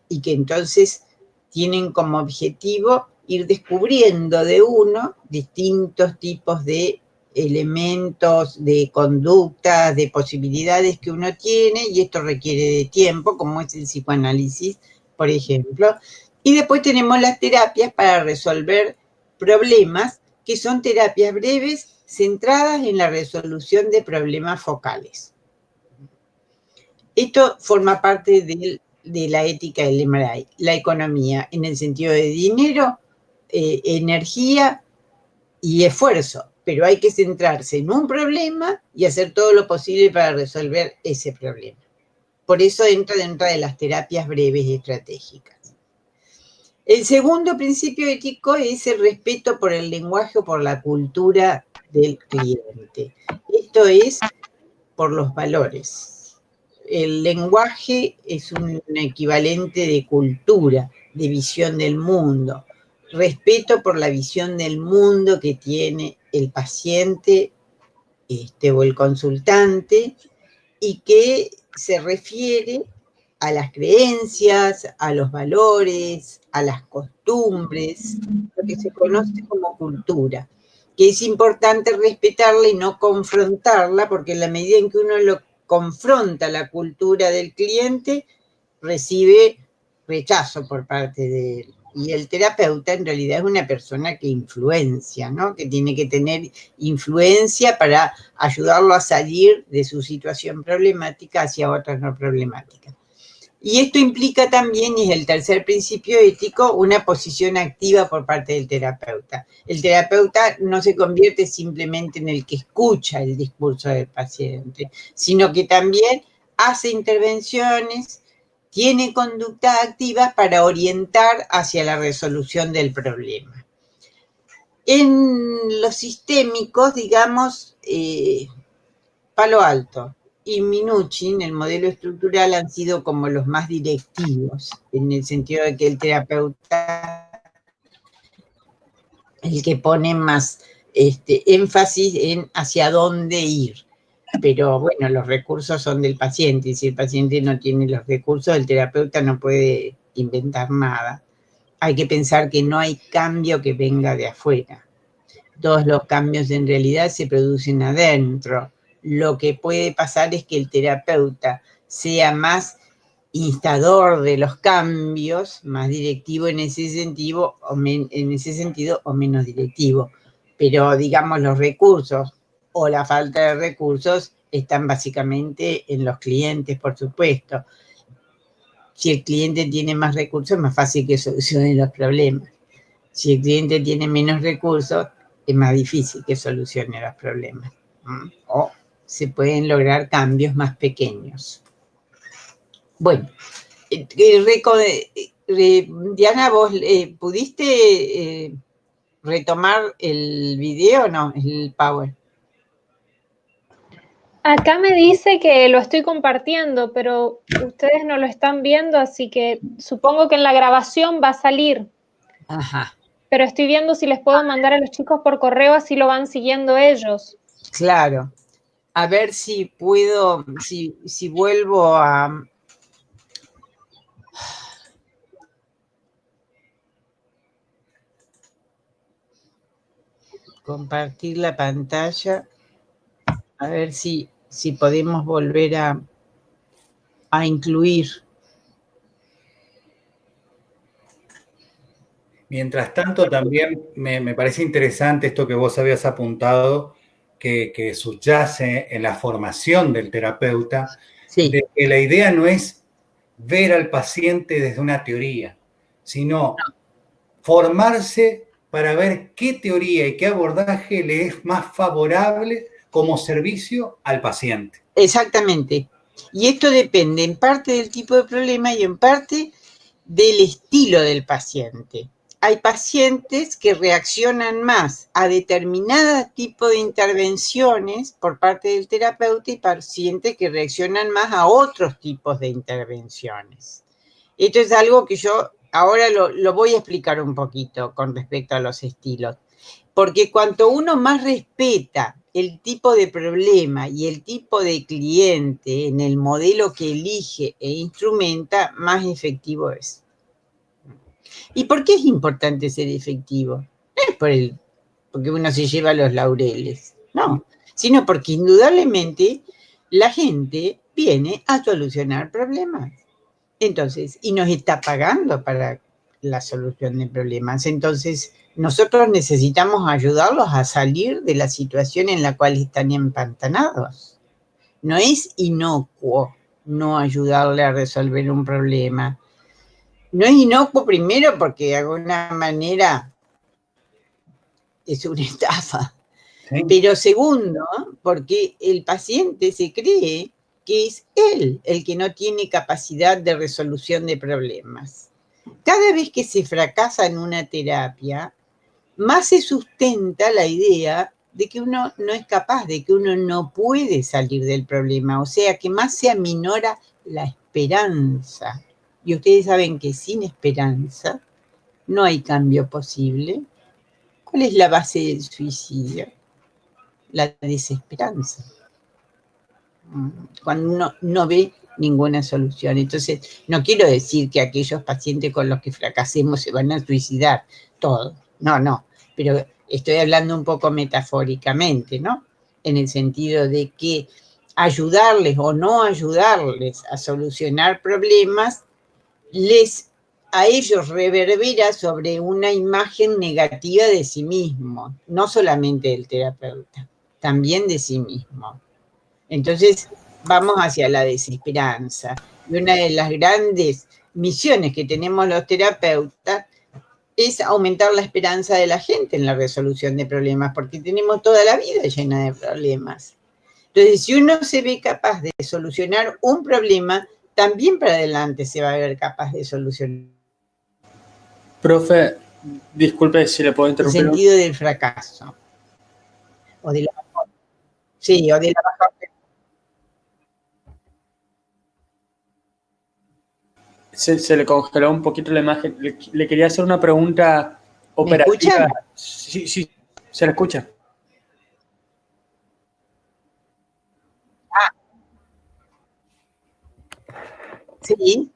y que entonces tienen como objetivo ir descubriendo de uno distintos tipos de elementos, de conductas, de posibilidades que uno tiene, y esto requiere de tiempo, como es el psicoanálisis, por ejemplo. Y después tenemos las terapias para resolver problemas, que son terapias breves centradas en la resolución de problemas focales. Esto forma parte de la ética del MRI, la economía, en el sentido de dinero, energía y esfuerzo, pero hay que centrarse en un problema y hacer todo lo posible para resolver ese problema. Por eso entra dentro de las terapias breves y estratégicas. El segundo principio ético es el respeto por el lenguaje o por la cultura del cliente. Esto es por los valores. El lenguaje es un equivalente de cultura, de visión del mundo. Respeto por la visión del mundo que tiene el paciente o el consultante y que se refiere a las creencias, a los valores, a las costumbres, lo que se conoce como cultura, que es importante respetarla y no confrontarla, porque en la medida en que uno lo confronta la cultura del cliente, recibe rechazo por parte de él. Y el terapeuta en realidad es una persona que influencia, ¿no? Que tiene que tener influencia para ayudarlo a salir de su situación problemática hacia otras no problemáticas. Y esto implica también, y es el tercer principio ético, una posición activa por parte del terapeuta. El terapeuta no se convierte simplemente en el que escucha el discurso del paciente, sino que también hace intervenciones, tiene conductas activas para orientar hacia la resolución del problema. En los sistémicos, digamos, Palo Alto y Minuchin, el modelo estructural, han sido como los más directivos, en el sentido de que el terapeuta es el que pone más énfasis en hacia dónde ir. Pero bueno, los recursos son del paciente, y si el paciente no tiene los recursos, el terapeuta no puede inventar nada. Hay que pensar que no hay cambio que venga de afuera. Todos los cambios en realidad se producen adentro. Lo que puede pasar es que el terapeuta sea más instador de los cambios, más directivo en ese sentido o menos directivo. Pero digamos los recursos o la falta de recursos están básicamente en los clientes, por supuesto. Si el cliente tiene más recursos, es más fácil que solucione los problemas. Si el cliente tiene menos recursos, es más difícil que solucione los problemas. O se pueden lograr cambios más pequeños. Bueno, Diana, ¿vos pudiste retomar el video o no? El Power. Acá me dice que lo estoy compartiendo, pero ustedes no lo están viendo, así que supongo que en la grabación va a salir. Ajá. Pero estoy viendo si les puedo mandar a los chicos por correo, así lo van siguiendo ellos. Claro. A ver si puedo, si vuelvo a... compartir la pantalla. A ver si podemos volver a incluir. Mientras tanto, también me parece interesante esto que vos habías apuntado, que subyace en la formación del terapeuta, Sí. de que la idea no es ver al paciente desde una teoría, sino formarse para ver qué teoría y qué abordaje le es más favorable como servicio al paciente. Exactamente. Y esto depende en parte del tipo de problema y en parte del estilo del paciente. Hay pacientes que reaccionan más a determinado tipo de intervenciones por parte del terapeuta y pacientes que reaccionan más a otros tipos de intervenciones. Esto es algo que yo ahora lo voy a explicar un poquito con respecto a los estilos. Porque cuanto uno más respeta el tipo de problema y el tipo de cliente en el modelo que elige e instrumenta, más efectivo es. ¿Y por qué es importante ser efectivo? No es porque uno se lleva los laureles, no, sino porque indudablemente la gente viene a solucionar problemas. Entonces, y nos está pagando para la solución de problemas. Entonces, nosotros necesitamos ayudarlos a salir de la situación en la cual están empantanados. No es inocuo no ayudarle a resolver un problema. No es inocuo primero porque de alguna manera es una estafa. Sí. Pero segundo, porque el paciente se cree que es él el que no tiene capacidad de resolución de problemas. Cada vez que se fracasa en una terapia, más se sustenta la idea de que uno no es capaz, de que uno no puede salir del problema, o sea, que más se aminora la esperanza. Y ustedes saben que sin esperanza no hay cambio posible. ¿Cuál es la base del suicidio? La desesperanza. Cuando uno no ve ninguna solución. Entonces, no quiero decir que aquellos pacientes con los que fracasemos se van a suicidar, todos. No. Pero estoy hablando un poco metafóricamente, ¿no? En el sentido de que ayudarles o no ayudarles a solucionar problemas a ellos reverbera sobre una imagen negativa de sí mismo, no solamente del terapeuta, también de sí mismo. Entonces, vamos hacia la desesperanza. Y una de las grandes misiones que tenemos los terapeutas es aumentar la esperanza de la gente en la resolución de problemas, porque tenemos toda la vida llena de problemas. Entonces, si uno se ve capaz de solucionar un problema, también para adelante se va a ver capaz de solucionar. Profe, disculpe si le puedo El interrumpir. sentido del fracaso. O de la mejor. Sí, o de la mejor. Se le congeló un poquito la imagen. Le quería hacer una pregunta operativa. escuchan? Sí, se la escucha. Sí.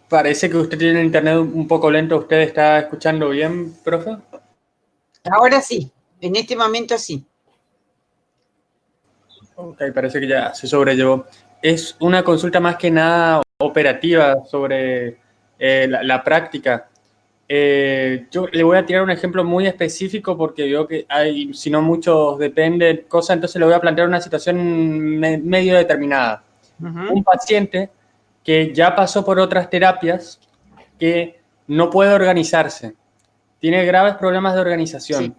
Parece que usted tiene el internet un poco lento. ¿Usted está escuchando bien, profe? Ahora sí, en este momento sí. Ok, parece que ya se sobrellevó. Es una consulta más que nada operativa sobre la práctica. Yo le voy a tirar un ejemplo muy específico porque veo que hay, si no muchos depende cosas, entonces le voy a plantear una situación medio determinada. Un paciente que ya pasó por otras terapias que no puede organizarse, tiene graves problemas de organización.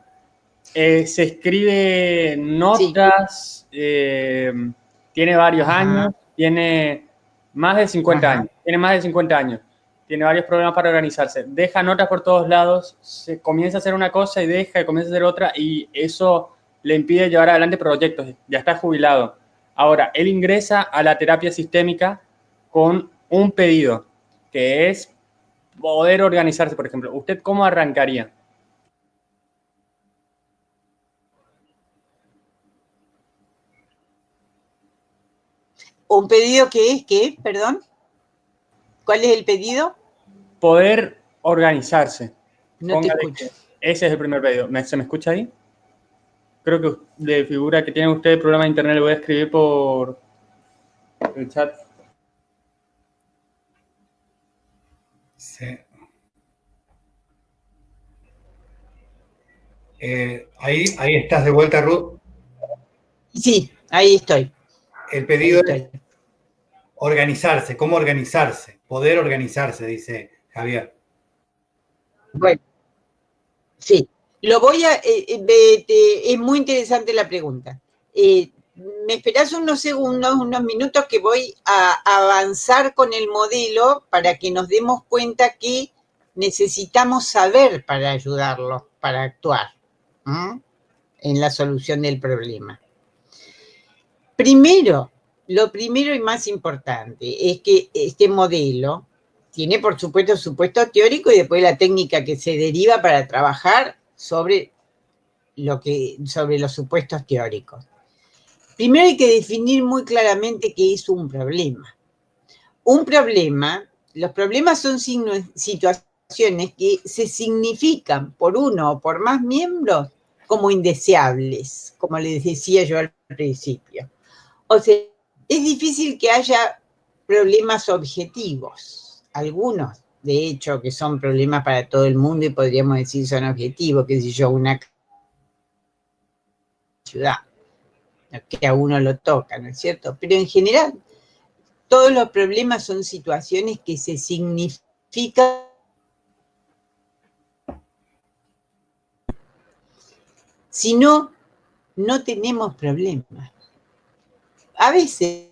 Sí. Se escribe notas, tiene varios años, tiene más de 50 años, tiene varios problemas para organizarse, deja notas por todos lados, se comienza a hacer una cosa y deja, y comienza a hacer otra, y eso le impide llevar adelante proyectos, ya está jubilado. Ahora, él ingresa a la terapia sistémica con un pedido, que es poder organizarse, por ejemplo. ¿Usted cómo arrancaría? ¿Un pedido que es qué? Perdón. ¿Cuál es el pedido? Poder organizarse. No te escucho. Ese es el primer pedido. ¿Se me escucha ahí? Creo que de figura que tiene usted problema de internet, le voy a escribir por el chat. Sí. Ahí estás de vuelta, Ruth. Sí, ahí estoy. El pedido es organizarse. ¿Cómo organizarse? Poder organizarse, dice Javier. Bueno, sí. Lo voy a... es muy interesante la pregunta. Me esperás unos segundos, unos minutos que voy a avanzar con el modelo para que nos demos cuenta que necesitamos saber para ayudarlo, para actuar en la solución del problema. Primero, lo primero y más importante es que este modelo tiene, por supuesto, supuesto teórico y después la técnica que se deriva para trabajar sobre los supuestos teóricos. Primero hay que definir muy claramente qué es un problema. Un problema, los problemas son situaciones que se significan por uno o por más miembros como indeseables, como les decía yo al principio. O sea, es difícil que haya problemas objetivos. Algunos, de hecho, que son problemas para todo el mundo y podríamos decir son objetivos, qué sé yo, una ciudad, que a uno lo toca, ¿no es cierto? Pero en general, todos los problemas son situaciones que se significan. Si no, no tenemos problemas. A veces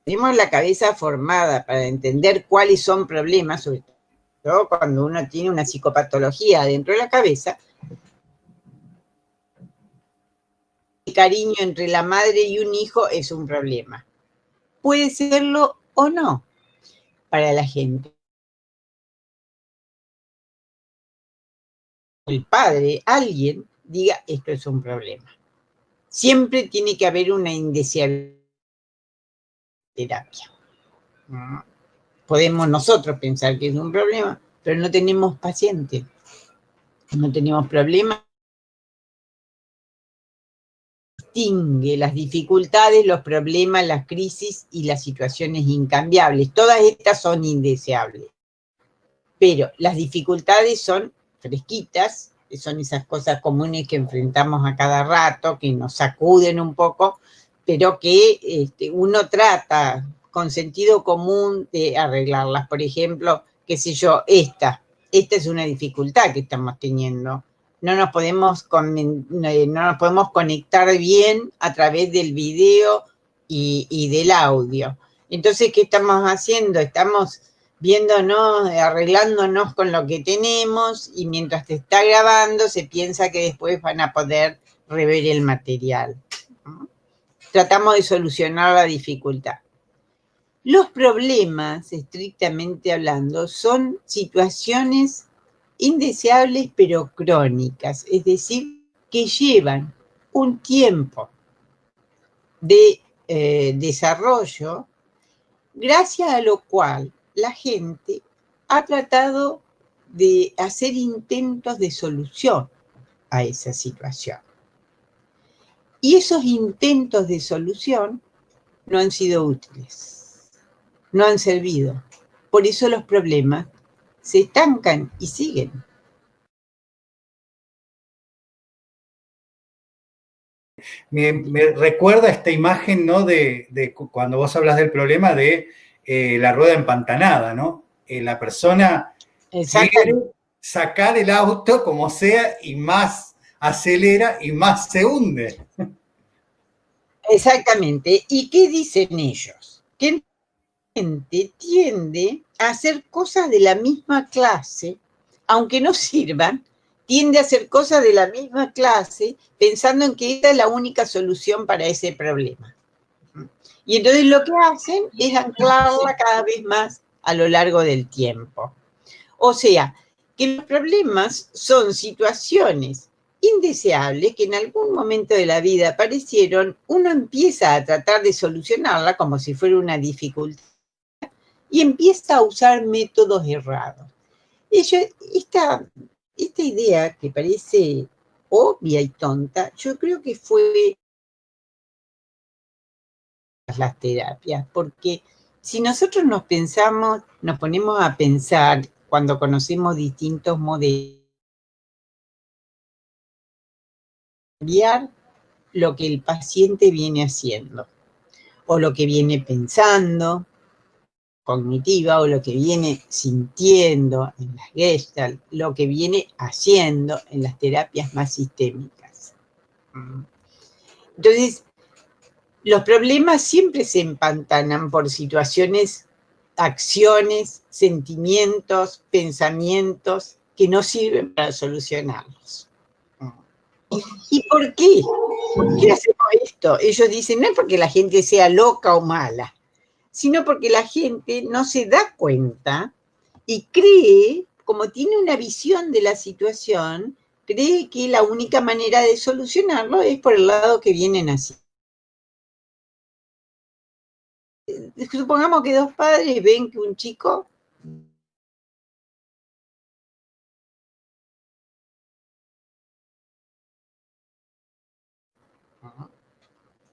tenemos la cabeza formada para entender cuáles son problemas, sobre todo cuando uno tiene una psicopatología dentro de la cabeza. El cariño entre la madre y un hijo es un problema. Puede serlo o no para la gente. El padre, alguien, diga esto es un problema. Siempre tiene que haber una indeseabilidad terapia. Podemos nosotros pensar que es un problema, pero no tenemos paciente. No tenemos problema. Distingue las dificultades, los problemas, las crisis y las situaciones incambiables. Todas estas son indeseables. Pero las dificultades son fresquitas que son esas cosas comunes que enfrentamos a cada rato, que nos sacuden un poco, pero que uno trata con sentido común de arreglarlas. Por ejemplo, qué sé yo, esta es una dificultad que estamos teniendo. No nos podemos conectar bien a través del video y del audio. Entonces, ¿qué estamos haciendo? Estamos viéndonos, arreglándonos con lo que tenemos, y mientras te está grabando se piensa que después van a poder rever el material. Tratamos de solucionar la dificultad. Los problemas, estrictamente hablando, son situaciones indeseables pero crónicas, es decir, que llevan un tiempo de desarrollo, gracias a lo cual la gente ha tratado de hacer intentos de solución a esa situación. Y esos intentos de solución no han sido útiles, no han servido. Por eso los problemas se estancan y siguen. Me recuerda esta imagen, ¿no? De cuando vos hablas del problema de la rueda empantanada, ¿no? La persona quiere sacar el auto como sea y más acelera y más se hunde. Exactamente. ¿Y qué dicen ellos? Que la gente tiende a hacer cosas de la misma clase, aunque no sirvan, tiende a hacer cosas de la misma clase pensando en que esta es la única solución para ese problema. Y entonces lo que hacen es anclarla cada vez más a lo largo del tiempo. O sea, que los problemas son situaciones indeseables que en algún momento de la vida aparecieron, uno empieza a tratar de solucionarla como si fuera una dificultad y empieza a usar métodos errados. Esta idea que parece obvia y tonta, yo creo que fue las terapias, porque si nosotros nos ponemos a pensar cuando conocemos distintos modelos, cambiar lo que el paciente viene haciendo, o lo que viene pensando, cognitiva, o lo que viene sintiendo en las Gestalt, lo que viene haciendo en las terapias más sistémicas. Entonces, los problemas siempre se empantanan por situaciones, acciones, sentimientos, pensamientos que no sirven para solucionarlos. ¿Y por qué? ¿Por qué hacemos esto? Ellos dicen, no es porque la gente sea loca o mala, sino porque la gente no se da cuenta y cree, como tiene una visión de la situación, cree que la única manera de solucionarlo es por el lado que vienen así. Supongamos que dos padres ven que un chico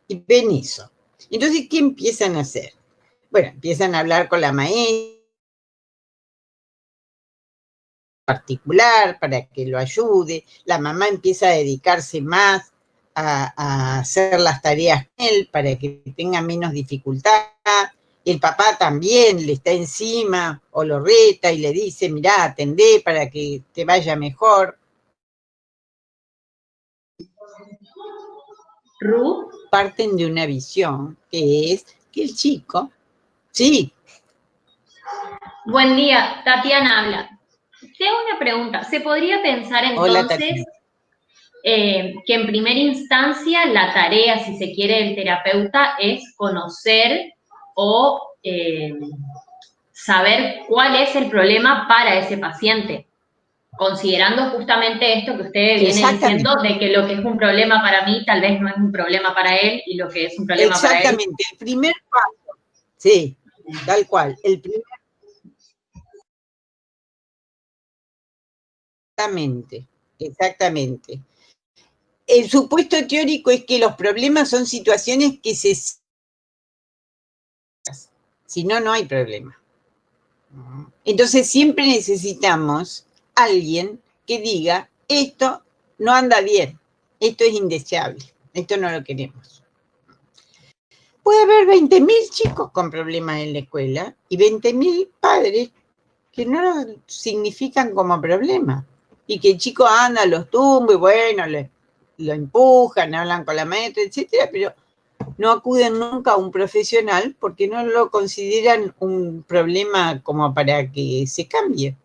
y ven eso. Entonces, ¿qué empiezan a hacer? Bueno, empiezan a hablar con la maestra particular para que lo ayude. La mamá empieza a dedicarse más a hacer las tareas con él para que tenga menos dificultad. El papá también le está encima o lo reta y le dice, mirá, atendé para que te vaya mejor. Ruth. Parten de una visión que es que el chico, sí. Buen día, Tatiana habla. Te hago una pregunta. ¿Se podría pensar entonces que en primera instancia la tarea, si se quiere, del terapeuta es conocer o saber cuál es el problema para ese paciente? Considerando justamente esto que usted viene diciendo, de que lo que es un problema para mí tal vez no es un problema para él, y lo que es un problema para él. Exactamente, el primer paso, sí, tal cual, el primer. Exactamente. El supuesto teórico es que los problemas son situaciones que si no, no hay problema. Entonces siempre necesitamos alguien que diga, esto no anda bien, esto es indeseable, esto no lo queremos. Puede haber 20.000 chicos con problemas en la escuela y 20.000 padres que no lo significan como problema. Y que el chico anda, los tumba y bueno, lo empujan, hablan con la maestra, etcétera, pero no acuden nunca a un profesional porque no lo consideran un problema como para que se cambie.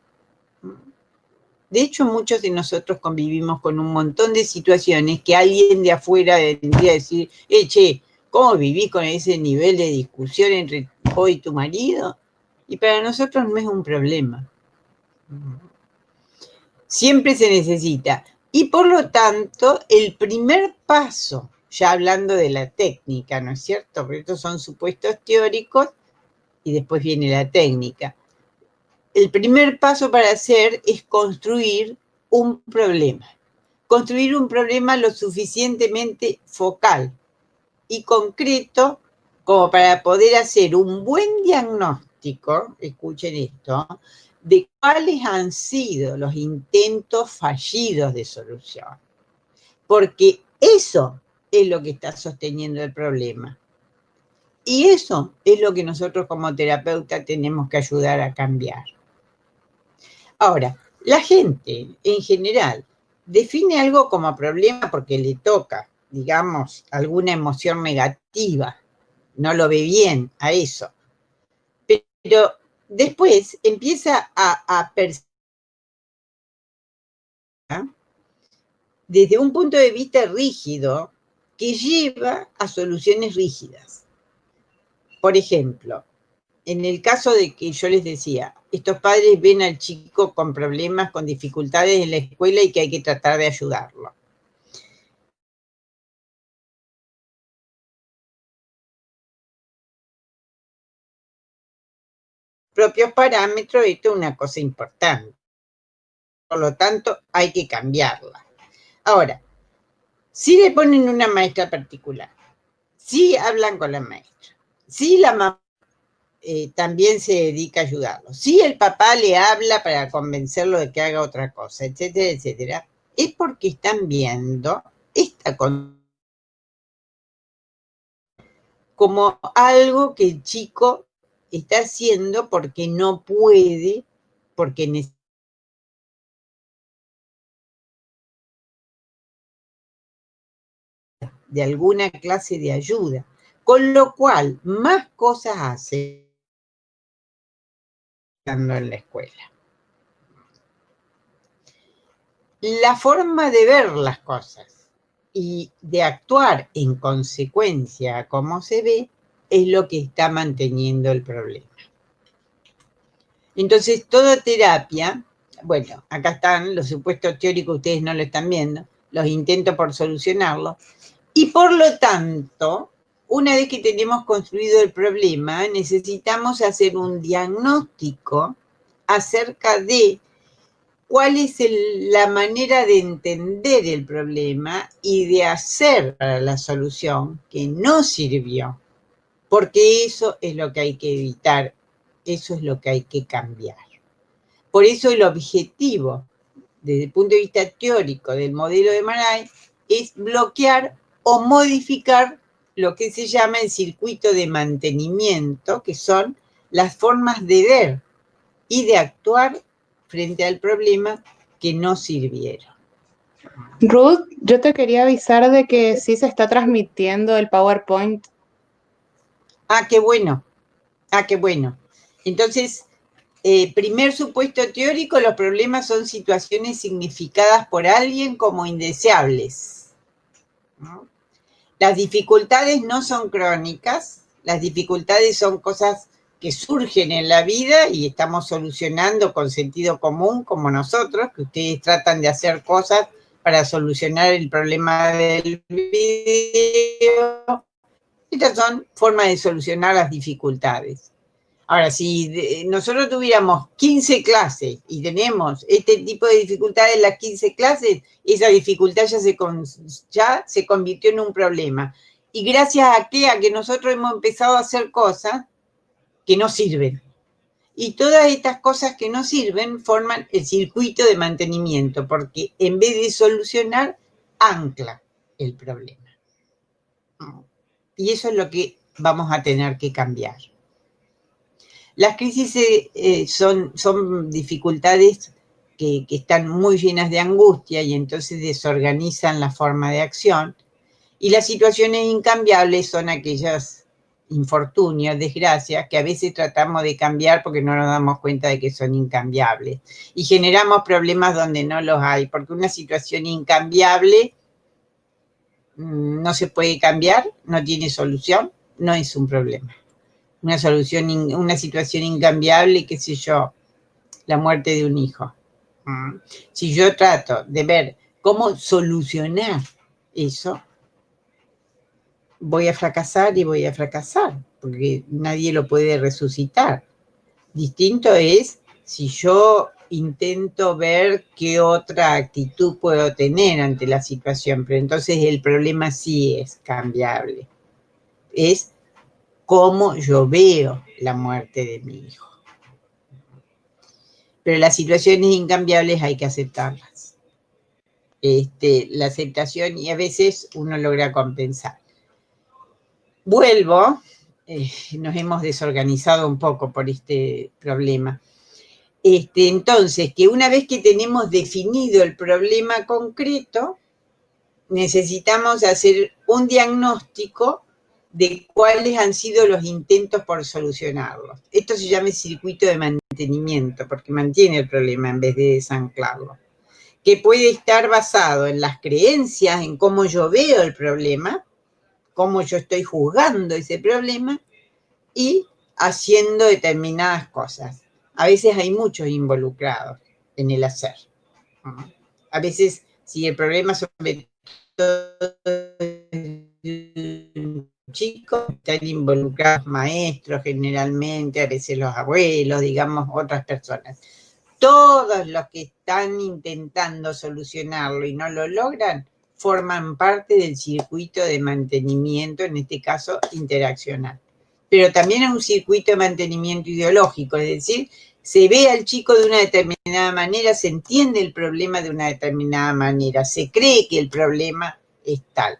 De hecho, muchos de nosotros convivimos con un montón de situaciones que alguien de afuera vendría a decir, che, ¿cómo vivís con ese nivel de discusión entre vos y tu marido? Y para nosotros no es un problema. Siempre se necesita. Y por lo tanto, el primer paso, ya hablando de la técnica, ¿no es cierto? Porque estos son supuestos teóricos y después viene la técnica. El primer paso para hacer es construir un problema. Construir un problema lo suficientemente focal y concreto como para poder hacer un buen diagnóstico, escuchen esto, de cuáles han sido los intentos fallidos de solución. Porque eso es lo que está sosteniendo el problema. Y eso es lo que nosotros como terapeuta tenemos que ayudar a cambiar. Ahora, la gente en general define algo como problema porque le toca, digamos, alguna emoción negativa. No lo ve bien a eso. Pero después empieza a percibir desde un punto de vista rígido que lleva a soluciones rígidas. Por ejemplo, en el caso de que yo les decía, estos padres ven al chico con problemas, con dificultades en la escuela y que hay que tratar de ayudarlo. Propios parámetros, esto es una cosa importante. Por lo tanto, hay que cambiarla. Ahora, si le ponen una maestra particular, si hablan con la maestra, si la mamá también se dedica a ayudarlo, si el papá le habla para convencerlo de que haga otra cosa, etcétera, etcétera, es porque están viendo esta como algo que el chico está haciendo porque no puede, porque necesita de alguna clase de ayuda, con lo cual más cosas hace en la escuela. La forma de ver las cosas y de actuar en consecuencia a cómo se ve es lo que está manteniendo el problema. Entonces, toda terapia, bueno, acá están los supuestos teóricos, ustedes no lo están viendo, los intentos por solucionarlo, y por lo tanto, una vez que tenemos construido el problema, necesitamos hacer un diagnóstico acerca de cuál es la manera de entender el problema y de hacer para la solución que no sirvió, porque eso es lo que hay que evitar, eso es lo que hay que cambiar. Por eso el objetivo, desde el punto de vista teórico del modelo de Marais, es bloquear o modificar lo que se llama el circuito de mantenimiento, que son las formas de ver y de actuar frente al problema que no sirvieron. Ruth, yo te quería avisar de que sí se está transmitiendo el PowerPoint. Ah, qué bueno. Ah, qué bueno. Entonces, primer supuesto teórico, los problemas son situaciones significadas por alguien como indeseables, ¿no? Las dificultades no son crónicas, las dificultades son cosas que surgen en la vida y estamos solucionando con sentido común, como nosotros, que ustedes tratan de hacer cosas para solucionar el problema del video. Estas son formas de solucionar las dificultades. Ahora, si nosotros tuviéramos 15 clases y tenemos este tipo de dificultades en las 15 clases, esa dificultad ya se convirtió en un problema. ¿Y gracias a qué? A que nosotros hemos empezado a hacer cosas que no sirven. Y todas estas cosas que no sirven forman el circuito de mantenimiento, porque en vez de solucionar, ancla el problema. Y eso es lo que vamos a tener que cambiar. Las crisis son dificultades que están muy llenas de angustia y entonces desorganizan la forma de acción. Y las situaciones incambiables son aquellas infortunios, desgracias, que a veces tratamos de cambiar porque no nos damos cuenta de que son incambiables. Y generamos problemas donde no los hay, porque una situación incambiable no se puede cambiar, no tiene solución, no es un problema. Una situación incambiable, qué sé yo, la muerte de un hijo. Si yo trato de ver cómo solucionar eso, voy a fracasar y voy a fracasar, porque nadie lo puede resucitar. Distinto es si yo intento ver qué otra actitud puedo tener ante la situación, pero entonces el problema sí es cambiable. Es cómo yo veo la muerte de mi hijo. Pero las situaciones incambiables hay que aceptarlas. La aceptación, y a veces uno logra compensar. Vuelvo, nos hemos desorganizado un poco por este problema. Entonces, que una vez que tenemos definido el problema concreto, necesitamos hacer un diagnóstico de cuáles han sido los intentos por solucionarlo. Esto se llama circuito de mantenimiento, porque mantiene el problema en vez de desanclarlo, que puede estar basado en las creencias, en cómo yo veo el problema, cómo yo estoy juzgando ese problema y haciendo determinadas cosas. A veces hay muchos involucrados en el hacer. A veces, si el problema sobre todo chicos, están involucrados maestros generalmente, a veces los abuelos, digamos, otras personas. Todos los que están intentando solucionarlo y no lo logran, forman parte del circuito de mantenimiento, en este caso interaccional. Pero también es un circuito de mantenimiento ideológico, es decir, se ve al chico de una determinada manera, se entiende el problema de una determinada manera, se cree que el problema es tal.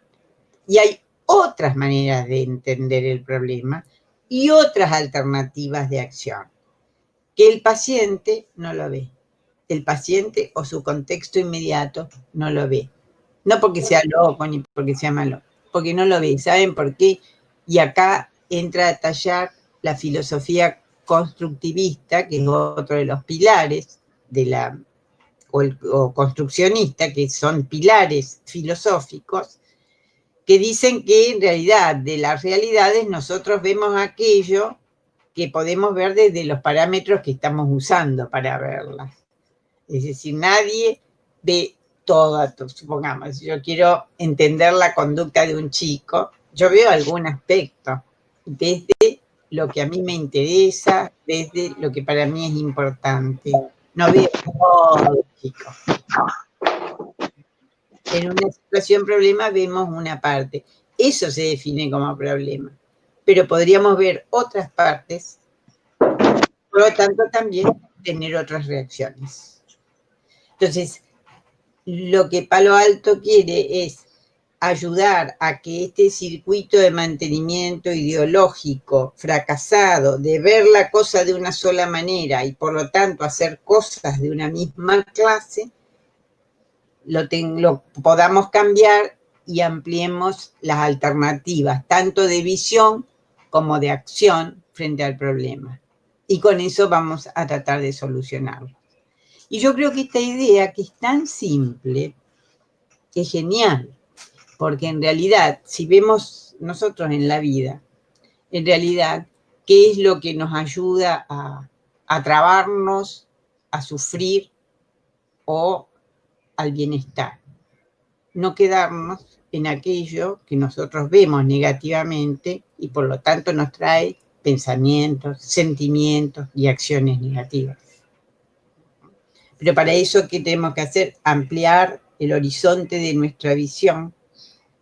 Y hay otras maneras de entender el problema y otras alternativas de acción, que el paciente no lo ve. El paciente o su contexto inmediato no lo ve. No porque sea loco ni porque sea malo, porque no lo ve. ¿Saben por qué? Y acá entra a tallar la filosofía constructivista, que es otro de los pilares de o construccionista, que son pilares filosóficos, que dicen que en realidad de las realidades nosotros vemos aquello que podemos ver desde los parámetros que estamos usando para verlas. Es decir, nadie ve todo, supongamos, yo quiero entender la conducta de un chico, yo veo algún aspecto desde lo que a mí me interesa, desde lo que para mí es importante. No veo todo, chicos. En una situación problema vemos una parte. Eso se define como problema. Pero podríamos ver otras partes, por lo tanto también tener otras reacciones. Entonces, lo que Palo Alto quiere es ayudar a que este circuito de mantenimiento ideológico fracasado, de ver la cosa de una sola manera y por lo tanto hacer cosas de una misma clase, lo podamos cambiar y ampliemos las alternativas, tanto de visión como de acción frente al problema. Y con eso vamos a tratar de solucionarlo. Y yo creo que esta idea, que es tan simple, es genial, porque en realidad, si vemos nosotros en la vida, en realidad, ¿qué es lo que nos ayuda a trabarnos, a sufrir o al bienestar? No quedarnos en aquello que nosotros vemos negativamente y por lo tanto nos trae pensamientos, sentimientos y acciones negativas. Pero para eso, ¿qué tenemos que hacer? Ampliar el horizonte de nuestra visión,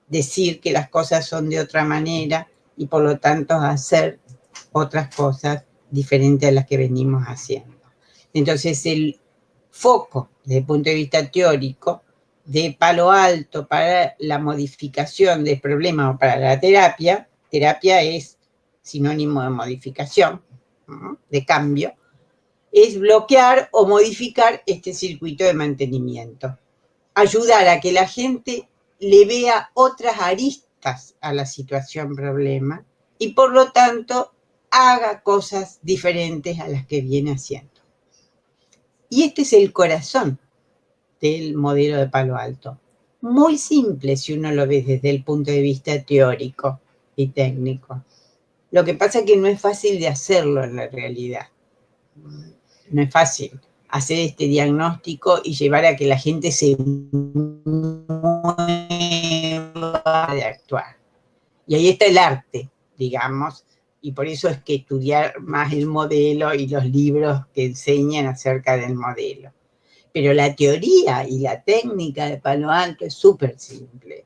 decir que las cosas son de otra manera y por lo tanto hacer otras cosas diferentes a las que venimos haciendo. Entonces, el foco, desde el punto de vista teórico, de Palo Alto para la modificación del problema o para la terapia es sinónimo de modificación, ¿no?, de cambio, es bloquear o modificar este circuito de mantenimiento. Ayudar a que la gente le vea otras aristas a la situación problema y por lo tanto haga cosas diferentes a las que viene haciendo. Y este es el corazón del modelo de Palo Alto. Muy simple si uno lo ve desde el punto de vista teórico y técnico. Lo que pasa es que no es fácil de hacerlo en la realidad. No es fácil hacer este diagnóstico y llevar a que la gente se mueva de actuar. Y ahí está el arte, digamos, y por eso es que estudiar más el modelo y los libros que enseñan acerca del modelo. Pero la teoría y la técnica de Palo Alto es súper simple.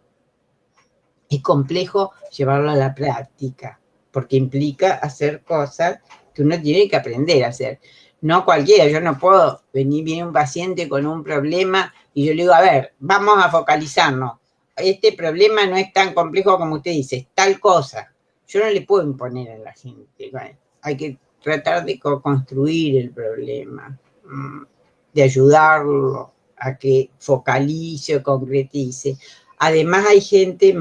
Es complejo llevarlo a la práctica, porque implica hacer cosas que uno tiene que aprender a hacer. No cualquiera, yo no puedo viene un paciente con un problema y yo le digo, a ver, vamos a focalizarnos. Este problema no es tan complejo como usted dice, es tal cosa. Yo no le puedo imponer a la gente. Bueno, hay que tratar de construir el problema, de ayudarlo a que focalice o concretice. Además hay gente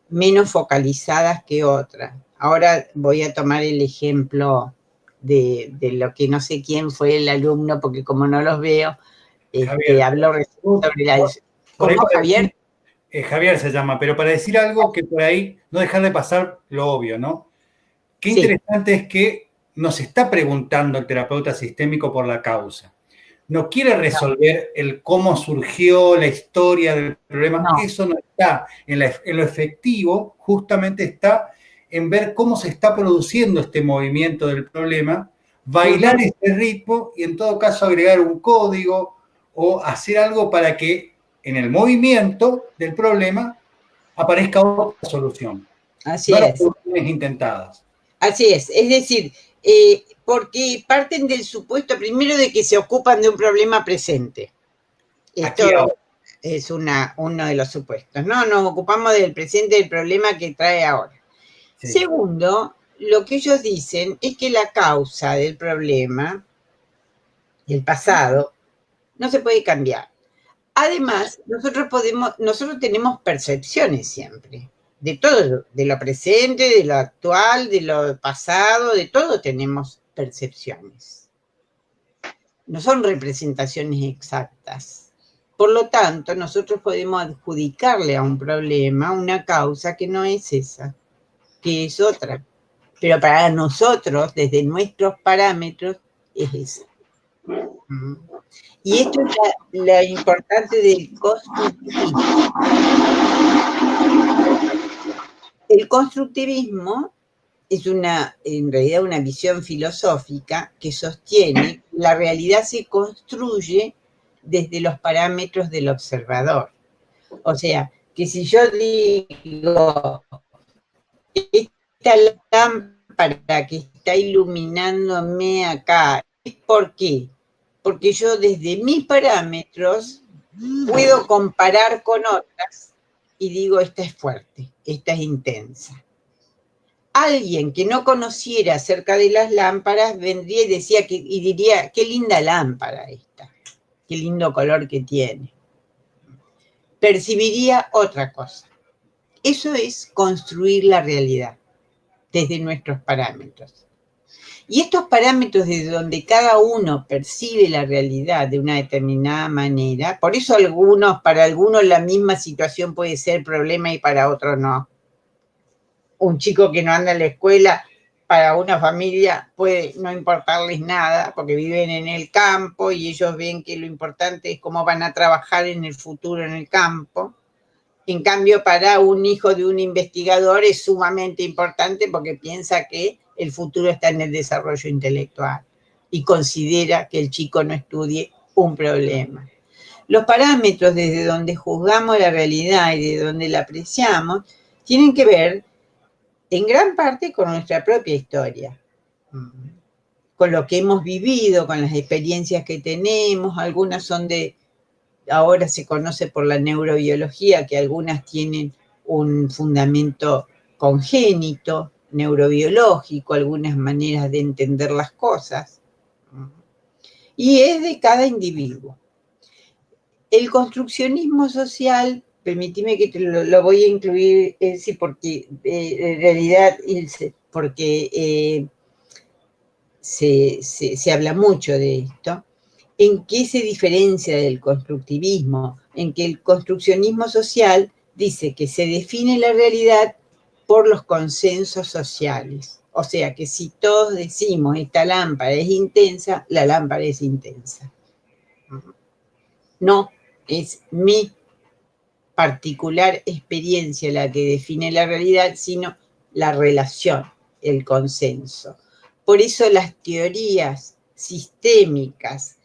menos focalizadas que otras. Ahora voy a tomar el ejemplo de lo que no sé quién fue el alumno, porque como no los veo, habló sobre la... ¿Cómo, Javier? Javier se llama, pero para decir algo que por ahí, no dejar de pasar lo obvio, ¿no? Qué interesante es que nos está preguntando el terapeuta sistémico por la causa. No quiere resolver el cómo surgió la historia del problema. No. Eso no está en lo efectivo, justamente está en ver cómo se está produciendo este movimiento del problema, bailar este ritmo y en todo caso agregar un código o hacer algo para que en el movimiento del problema aparezca otra solución. Así es. Las soluciones intentadas. Así es decir, porque parten del supuesto primero de que se ocupan de un problema presente. Esto es uno de los supuestos, ¿no? Nos ocupamos del presente del problema que trae ahora. Sí. Segundo, lo que ellos dicen es que la causa del problema, el pasado, no se puede cambiar. Además, nosotros tenemos percepciones siempre, de todo, de lo presente, de lo actual, de lo pasado, de todo tenemos percepciones. No son representaciones exactas. Por lo tanto, nosotros podemos adjudicarle a un problema una causa que no es esa, que es otra. Pero para nosotros, desde nuestros parámetros, es esa. Y esto es lo importante del constructivismo. El constructivismo es en realidad una visión filosófica que sostiene que la realidad se construye desde los parámetros del observador. O sea, que si yo digo, esta lámpara que está iluminándome acá, ¿por qué? Porque yo desde mis parámetros puedo comparar con otras y digo, esta es fuerte, esta es intensa. Alguien que no conociera acerca de las lámparas vendría y diría, qué linda lámpara esta, qué lindo color que tiene. Percibiría otra cosa. Eso es construir la realidad desde nuestros parámetros. Y estos parámetros desde donde cada uno percibe la realidad de una determinada manera, por eso para algunos la misma situación puede ser problema y para otros no. Un chico que no anda a la escuela, para una familia puede no importarles nada, porque viven en el campo y ellos ven que lo importante es cómo van a trabajar en el futuro en el campo. En cambio, para un hijo de un investigador es sumamente importante porque piensa que el futuro está en el desarrollo intelectual y considera que el chico no estudie un problema. Los parámetros desde donde juzgamos la realidad y desde donde la apreciamos tienen que ver en gran parte con nuestra propia historia. con lo que hemos vivido, con las experiencias que tenemos. Algunas son ahora se conoce por la neurobiología, que algunas tienen un fundamento congénito, neurobiológico, algunas maneras de entender las cosas. Y es de cada individuo. El construccionismo social, permíteme que lo voy a incluir, sí, porque en realidad, porque se habla mucho de esto. ¿En qué se diferencia del constructivismo? En que el construccionismo social dice que se define la realidad por los consensos sociales. O sea que si todos decimos esta lámpara es intensa, la lámpara es intensa. No es mi particular experiencia la que define la realidad, sino la relación, el consenso. Por eso las teorías sistémicas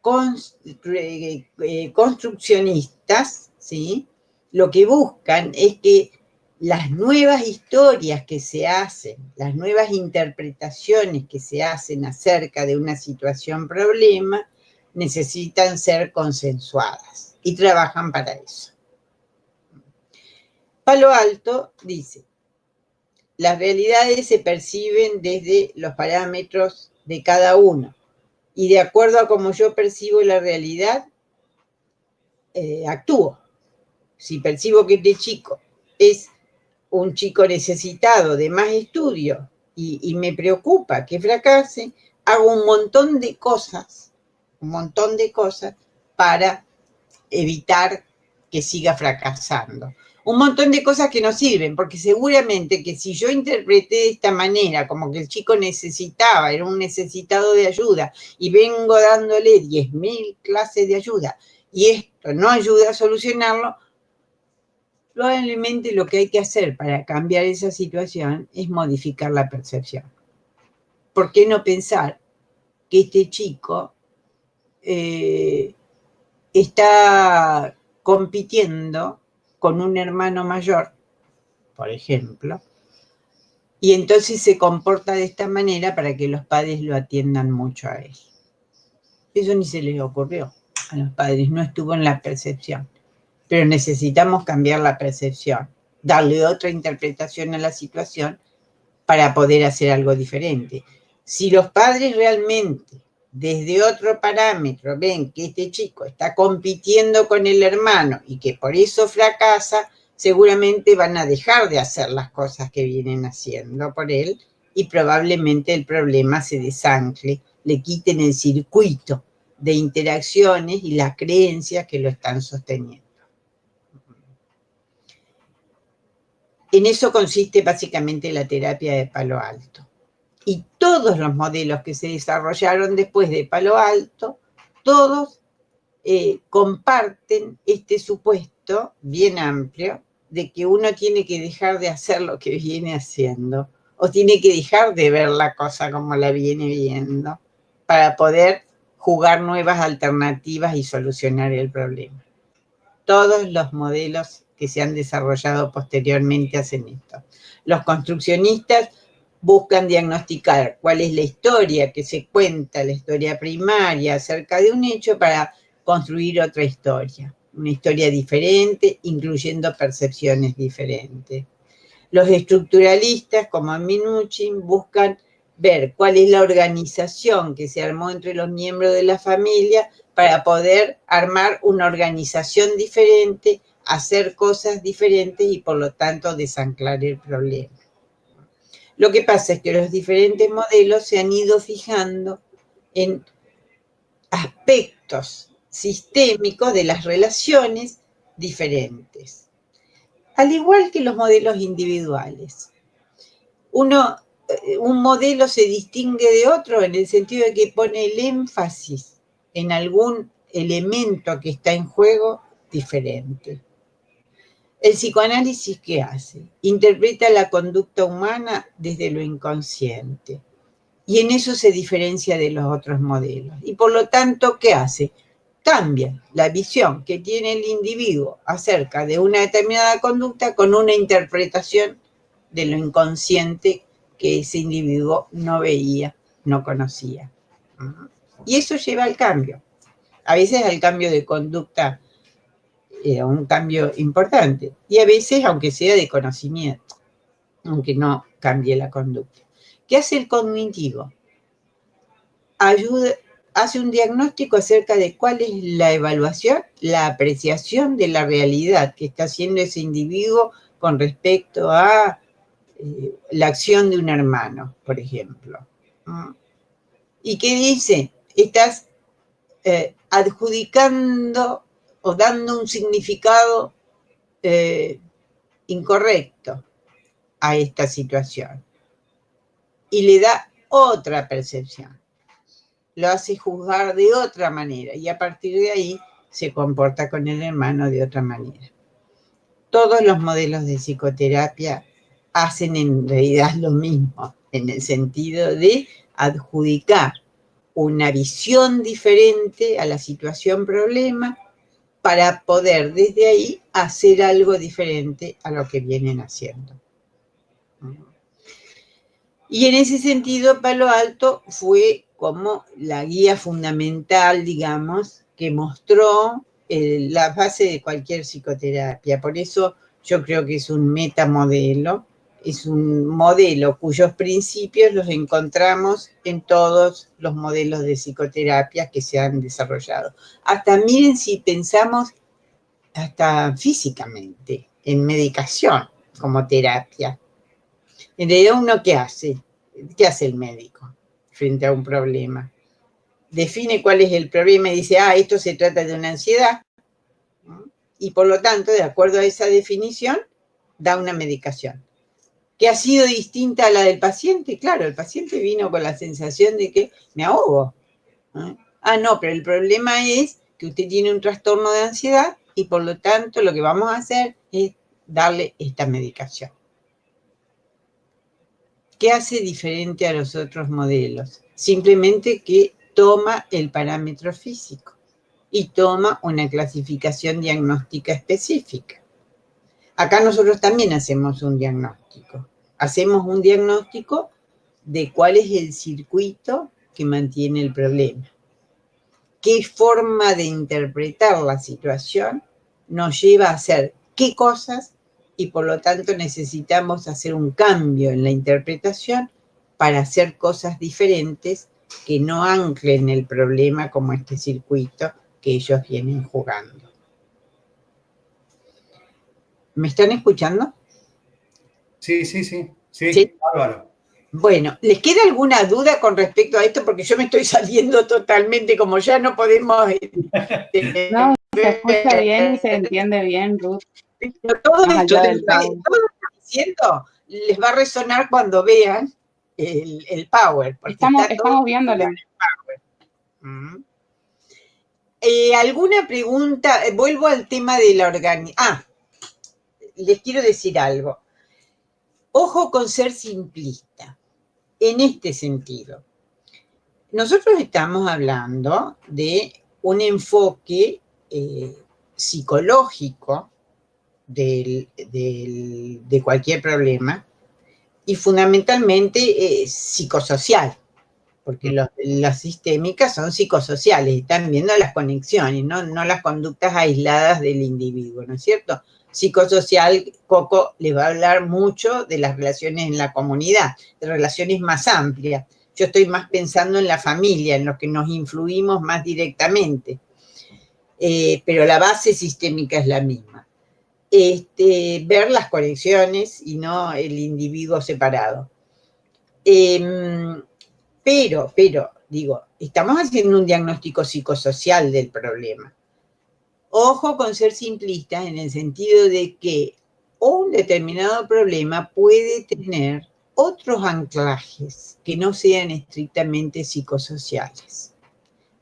construccionistas, ¿sí?, lo que buscan es que las nuevas historias que se hacen, las nuevas interpretaciones que se hacen acerca de una situación problema, necesitan ser consensuadas y trabajan para eso. Palo Alto dice, las realidades se perciben desde los parámetros de cada uno y de acuerdo a cómo yo percibo la realidad, actúo. Si percibo que este chico es un chico necesitado de más estudio y me preocupa que fracase, hago un montón de cosas para evitar que siga fracasando. Un montón de cosas que no sirven, porque seguramente que si yo interpreté de esta manera, como que el chico necesitaba, era un necesitado de ayuda, y vengo dándole 10.000 clases de ayuda, y esto no ayuda a solucionarlo, probablemente lo que hay que hacer para cambiar esa situación es modificar la percepción. ¿Por qué no pensar que este chico está compitiendo con un hermano mayor, por ejemplo, y entonces se comporta de esta manera para que los padres lo atiendan mucho a él? Eso ni se les ocurrió a los padres, no estuvo en la percepción. Pero necesitamos cambiar la percepción, darle otra interpretación a la situación para poder hacer algo diferente. Si los padres realmente, desde otro parámetro, ven que este chico está compitiendo con el hermano y que por eso fracasa, seguramente van a dejar de hacer las cosas que vienen haciendo por él y probablemente el problema se desancle, le quiten el circuito de interacciones y las creencias que lo están sosteniendo. En eso consiste básicamente la terapia de Palo Alto. Y todos los modelos que se desarrollaron después de Palo Alto, todos comparten este supuesto bien amplio de que uno tiene que dejar de hacer lo que viene haciendo o tiene que dejar de ver la cosa como la viene viendo para poder jugar nuevas alternativas y solucionar el problema. Todos los modelos que se han desarrollado posteriormente hacen esto. Los construccionistas buscan diagnosticar cuál es la historia que se cuenta, la historia primaria acerca de un hecho para construir otra historia, una historia diferente, incluyendo percepciones diferentes. Los estructuralistas, como Minuchin, buscan ver cuál es la organización que se armó entre los miembros de la familia para poder armar una organización diferente, hacer cosas diferentes y por lo tanto desanclar el problema. Lo que pasa es que los diferentes modelos se han ido fijando en aspectos sistémicos de las relaciones diferentes, al igual que los modelos individuales. Un modelo se distingue de otro en el sentido de que pone el énfasis en algún elemento que está en juego diferente. El psicoanálisis, ¿qué hace? Interpreta la conducta humana desde lo inconsciente. Y en eso se diferencia de los otros modelos. Y por lo tanto, ¿qué hace? Cambia la visión que tiene el individuo acerca de una determinada conducta con una interpretación de lo inconsciente que ese individuo no veía, no conocía. Y eso lleva al cambio. A veces al cambio de conducta, un cambio importante. Y a veces, aunque sea de conocimiento, aunque no cambie la conducta. ¿Qué hace el cognitivo? Hace un diagnóstico acerca de cuál es la evaluación, la apreciación de la realidad que está haciendo ese individuo con respecto a la acción de un hermano, por ejemplo. ¿Y qué dice? Estás adjudicando o dando un significado incorrecto a esta situación. Y le da otra percepción. Lo hace juzgar de otra manera y a partir de ahí se comporta con el hermano de otra manera. Todos los modelos de psicoterapia hacen en realidad lo mismo, en el sentido de adjudicar una visión diferente a la situación problema para poder desde ahí hacer algo diferente a lo que vienen haciendo. Y en ese sentido, Palo Alto fue como la guía fundamental, digamos, que mostró la base de cualquier psicoterapia. Por eso yo creo que es un metamodelo, es un modelo cuyos principios los encontramos en todos los modelos de psicoterapia que se han desarrollado. Hasta miren si pensamos hasta físicamente en medicación como terapia. En realidad, ¿uno qué hace? ¿Qué hace el médico frente a un problema? Define cuál es el problema y dice, esto se trata de una ansiedad. Y por lo tanto, de acuerdo a esa definición, da una medicación. ¿Que ha sido distinta a la del paciente? Claro, el paciente vino con la sensación de que me ahogo. No, pero el problema es que usted tiene un trastorno de ansiedad y por lo tanto lo que vamos a hacer es darle esta medicación. ¿Qué hace diferente a los otros modelos? Simplemente que toma el parámetro físico y toma una clasificación diagnóstica específica. Acá nosotros también hacemos un diagnóstico. Hacemos un diagnóstico de cuál es el circuito que mantiene el problema. ¿Qué forma de interpretar la situación nos lleva a hacer qué cosas? Y por lo tanto necesitamos hacer un cambio en la interpretación para hacer cosas diferentes que no anclen el problema como este circuito que ellos vienen jugando. ¿Me están escuchando? Sí. Bárbaro. Bueno, ¿les queda alguna duda con respecto a esto? Porque yo me estoy saliendo totalmente, como ya no podemos... No, se escucha bien y se entiende bien, Ruth. Todo esto que estoy diciendo les va a resonar cuando vean el Power. Estamos viéndolo. ¿Alguna pregunta? Vuelvo al tema de la organización. Les quiero decir algo. Ojo con ser simplista. En este sentido, nosotros estamos hablando de un enfoque psicológico de cualquier problema y fundamentalmente psicosocial, porque las sistémicas son psicosociales, están viendo las conexiones, no las conductas aisladas del individuo, ¿no es cierto? Psicosocial, Coco les va a hablar mucho de las relaciones en la comunidad, de relaciones más amplias. Yo estoy más pensando en la familia, en lo que nos influimos más directamente, pero la base sistémica es la misma. Ver las conexiones y no el individuo separado. Pero, digo, estamos haciendo un diagnóstico psicosocial del problema. Ojo con ser simplistas en el sentido de que un determinado problema puede tener otros anclajes que no sean estrictamente psicosociales.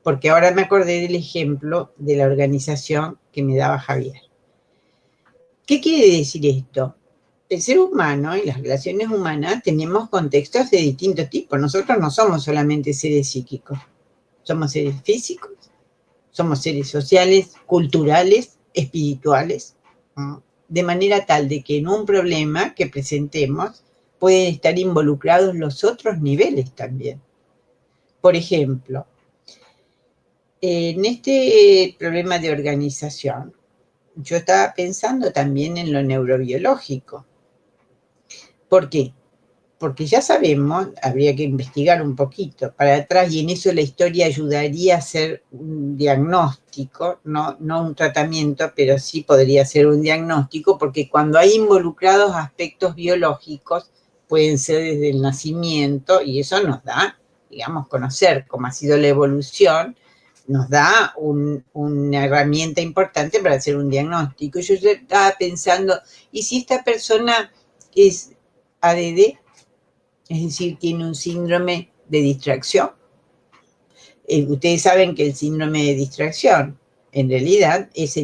Porque ahora me acordé del ejemplo de la organización que me daba Javier. ¿Qué quiere decir esto? El ser humano y las relaciones humanas tenemos contextos de distintos tipos. Nosotros no somos solamente seres psíquicos. Somos seres físicos, somos seres sociales, culturales, espirituales. De manera tal de que en un problema que presentemos pueden estar involucrados los otros niveles también. Por ejemplo, en este problema de organización, yo estaba pensando también en lo neurobiológico. ¿Por qué? Porque ya sabemos, habría que investigar un poquito para atrás, y en eso la historia ayudaría a hacer un diagnóstico, no un tratamiento, pero sí podría ser un diagnóstico, porque cuando hay involucrados aspectos biológicos, pueden ser desde el nacimiento, y eso nos da, digamos, conocer cómo ha sido la evolución, nos da una herramienta importante para hacer un diagnóstico. Yo ya estaba pensando, ¿y si esta persona es ADD? Es decir, tiene un síndrome de distracción. Ustedes saben que el síndrome de distracción en realidad es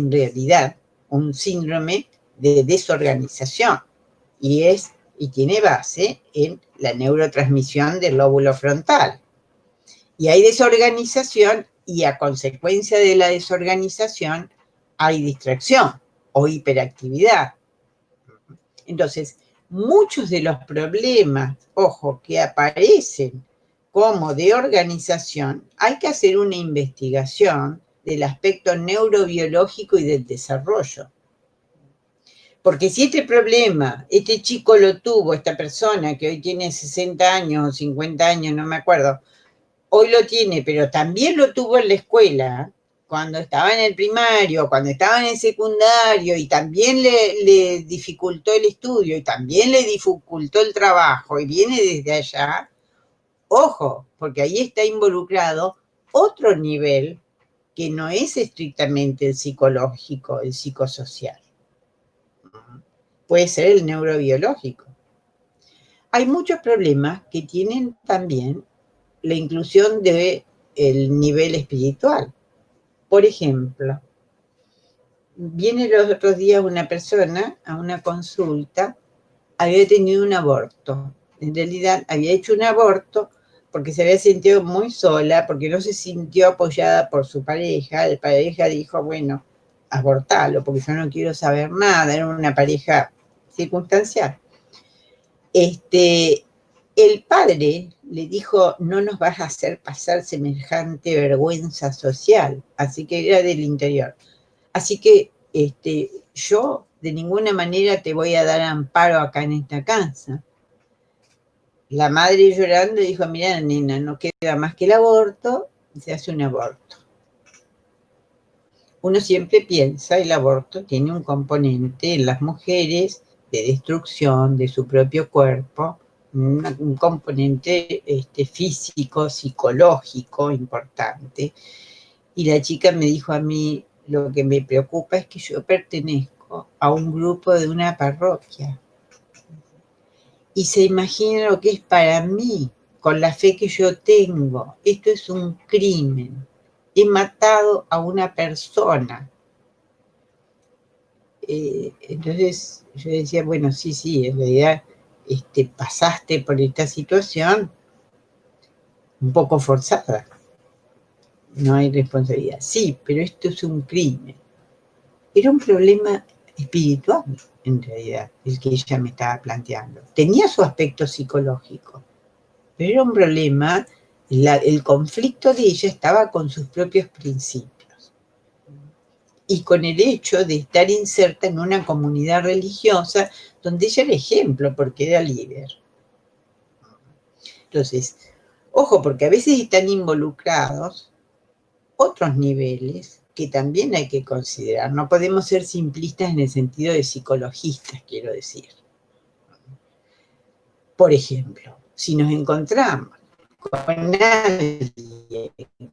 un síndrome de desorganización y tiene base en la neurotransmisión del lóbulo frontal. Y hay desorganización y a consecuencia de la desorganización hay distracción o hiperactividad. Entonces, muchos de los problemas, ojo, que aparecen como de organización, hay que hacer una investigación del aspecto neurobiológico y del desarrollo. Porque si este problema, este chico lo tuvo, esta persona que hoy tiene 60 años o 50 años, no me acuerdo, hoy lo tiene, pero también lo tuvo en la escuela, cuando estaba en el primario, cuando estaba en el secundario, y también le dificultó el estudio, y también le dificultó el trabajo, y viene desde allá, ojo, porque ahí está involucrado otro nivel que no es estrictamente el psicológico, el psicosocial. Puede ser el neurobiológico. Hay muchos problemas que tienen también la inclusión del nivel espiritual. Por ejemplo, viene los otros días una persona a una consulta, había tenido un aborto. En realidad había hecho un aborto porque se había sentido muy sola, porque no se sintió apoyada por su pareja. La pareja dijo, bueno, abortalo, porque yo no quiero saber nada. Era una pareja circunstancial. El padre le dijo, no nos vas a hacer pasar semejante vergüenza social, así que era del interior. Así que yo de ninguna manera te voy a dar amparo acá en esta casa. La madre llorando dijo, mira, nena, no queda más que el aborto, y se hace un aborto. Uno siempre piensa, el aborto tiene un componente en las mujeres de destrucción de su propio cuerpo, un componente físico, psicológico importante. Y la chica me dijo a mí, lo que me preocupa es que yo pertenezco a un grupo de una parroquia. Y se imagina lo que es para mí, con la fe que yo tengo. Esto es un crimen. He matado a una persona. Entonces yo decía, bueno, sí, en realidad pasaste por esta situación un poco forzada. No hay responsabilidad. Sí, pero esto es un crimen. Era un problema espiritual, en realidad, el que ella me estaba planteando. Tenía su aspecto psicológico, pero era un problema, el conflicto de ella estaba con sus propios principios y con el hecho de estar inserta en una comunidad religiosa donde ella era ejemplo porque era líder. Entonces, ojo, porque a veces están involucrados otros niveles que también hay que considerar. No podemos ser simplistas en el sentido de psicologistas, quiero decir. Por ejemplo, si nos encontramos con alguien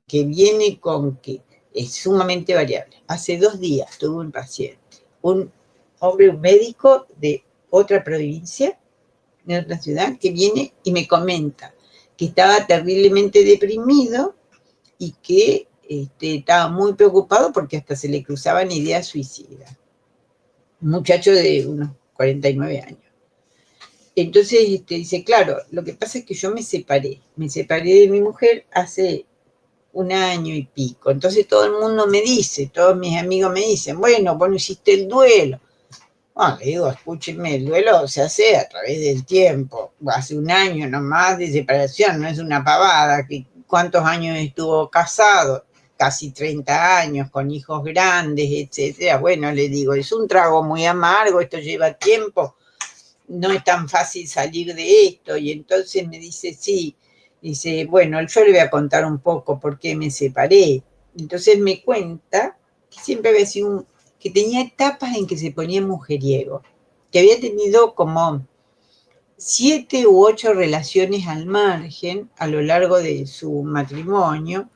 que viene con que es sumamente variable. Hace 2 días tuve un paciente, un hombre, un médico de otra provincia, de otra ciudad, que viene y me comenta que estaba terriblemente deprimido y que estaba muy preocupado porque hasta se le cruzaban ideas suicidas. Un muchacho de unos 49 años. Entonces dice, claro, lo que pasa es que yo me separé de mi mujer hace 1 año y pico. Entonces todo el mundo me dice, todos mis amigos me dicen, bueno, vos no hiciste el duelo. Le digo, escúcheme, el duelo se hace a través del tiempo. Hace un año nomás de separación, no es una pavada. ¿Cuántos años estuvo casado? Casi 30 años, con hijos grandes, etcétera. Bueno, le digo, es un trago muy amargo, esto lleva tiempo, no es tan fácil salir de esto. Y entonces me dice, sí, dice, bueno, yo le voy a contar un poco por qué me separé. Entonces me cuenta que siempre había sido que tenía etapas en que se ponía mujeriego, que había tenido como 7 u 8 relaciones al margen a lo largo de su matrimonio,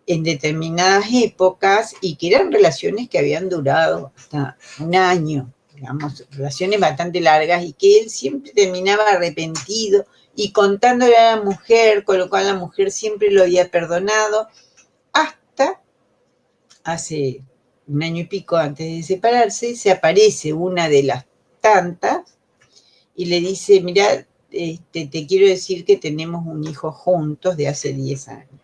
en determinadas épocas, y que eran relaciones que habían durado hasta un año, digamos, relaciones bastante largas, y que él siempre terminaba arrepentido y contándole a la mujer, con lo cual la mujer siempre lo había perdonado, hasta hace un año y pico antes de separarse, se aparece una de las tantas y le dice, mirá, te quiero decir que tenemos un hijo juntos de hace 10 años.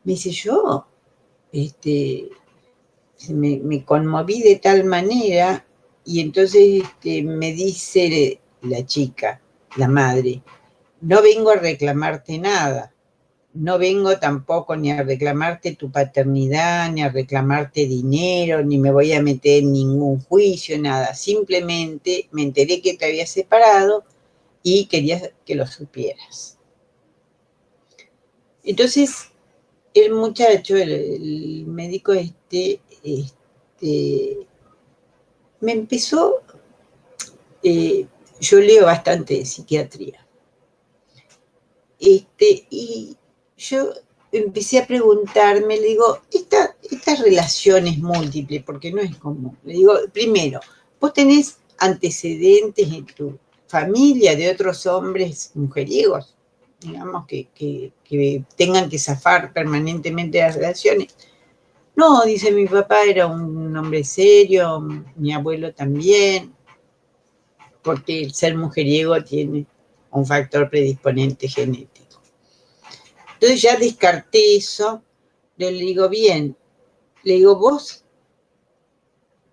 Me dice, yo me conmoví de tal manera, y entonces me dice la chica, la madre, no vengo a reclamarte nada, no vengo tampoco ni a reclamarte tu paternidad, ni a reclamarte dinero, ni me voy a meter en ningún juicio, nada. Simplemente me enteré que te habías separado y quería que lo supieras. Entonces, el muchacho, el médico me empezó, yo leo bastante de psiquiatría, y yo empecé a preguntarme, le digo, estas relaciones múltiples, porque no es común. Le digo, primero, vos tenés antecedentes en tu familia de otros hombres mujeriegos, digamos, que tengan que zafar permanentemente las relaciones. No, dice, mi papá era un hombre serio, mi abuelo también, porque el ser mujeriego tiene un factor predisponente genético. Entonces ya descarté eso, le digo, bien, le digo, vos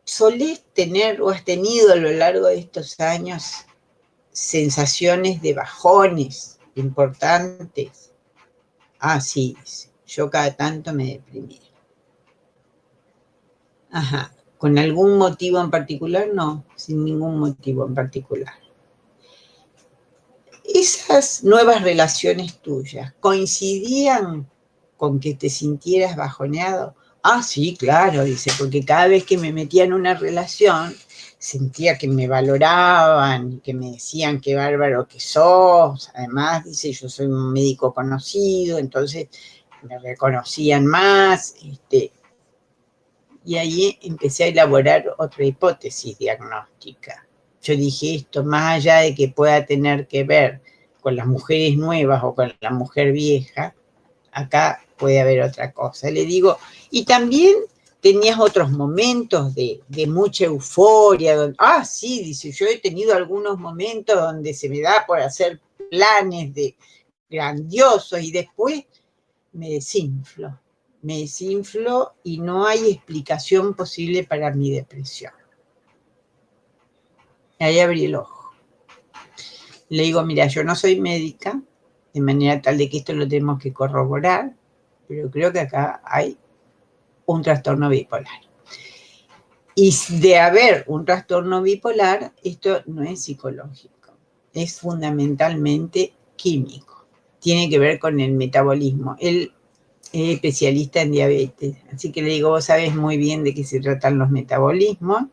solés tener o has tenido a lo largo de estos años sensaciones de bajones importantes. Ah, sí, dice, yo cada tanto me deprimía. Ajá, ¿con algún motivo en particular? No, sin ningún motivo en particular. ¿Esas nuevas relaciones tuyas coincidían con que te sintieras bajoneado? Ah, sí, claro, dice, porque cada vez que me metía en una relación, sentía que me valoraban, que me decían qué bárbaro que sos. Además, dice, yo soy un médico conocido, entonces me reconocían más. Y ahí empecé a elaborar otra hipótesis diagnóstica. Yo dije, esto más allá de que pueda tener que ver con las mujeres nuevas o con la mujer vieja, acá puede haber otra cosa. Le digo, y también tenías otros momentos de mucha euforia. Sí, dice, yo he tenido algunos momentos donde se me da por hacer planes grandiosos y después me desinflo y no hay explicación posible para mi depresión. Ahí abrí el ojo. Le digo, mira, yo no soy médica, de manera tal de que esto lo tenemos que corroborar, pero creo que acá hay un trastorno bipolar. Y de haber un trastorno bipolar, esto no es psicológico, es fundamentalmente químico. Tiene que ver con el metabolismo. Él es especialista en diabetes, así que le digo, vos sabés muy bien de qué se tratan los metabolismos.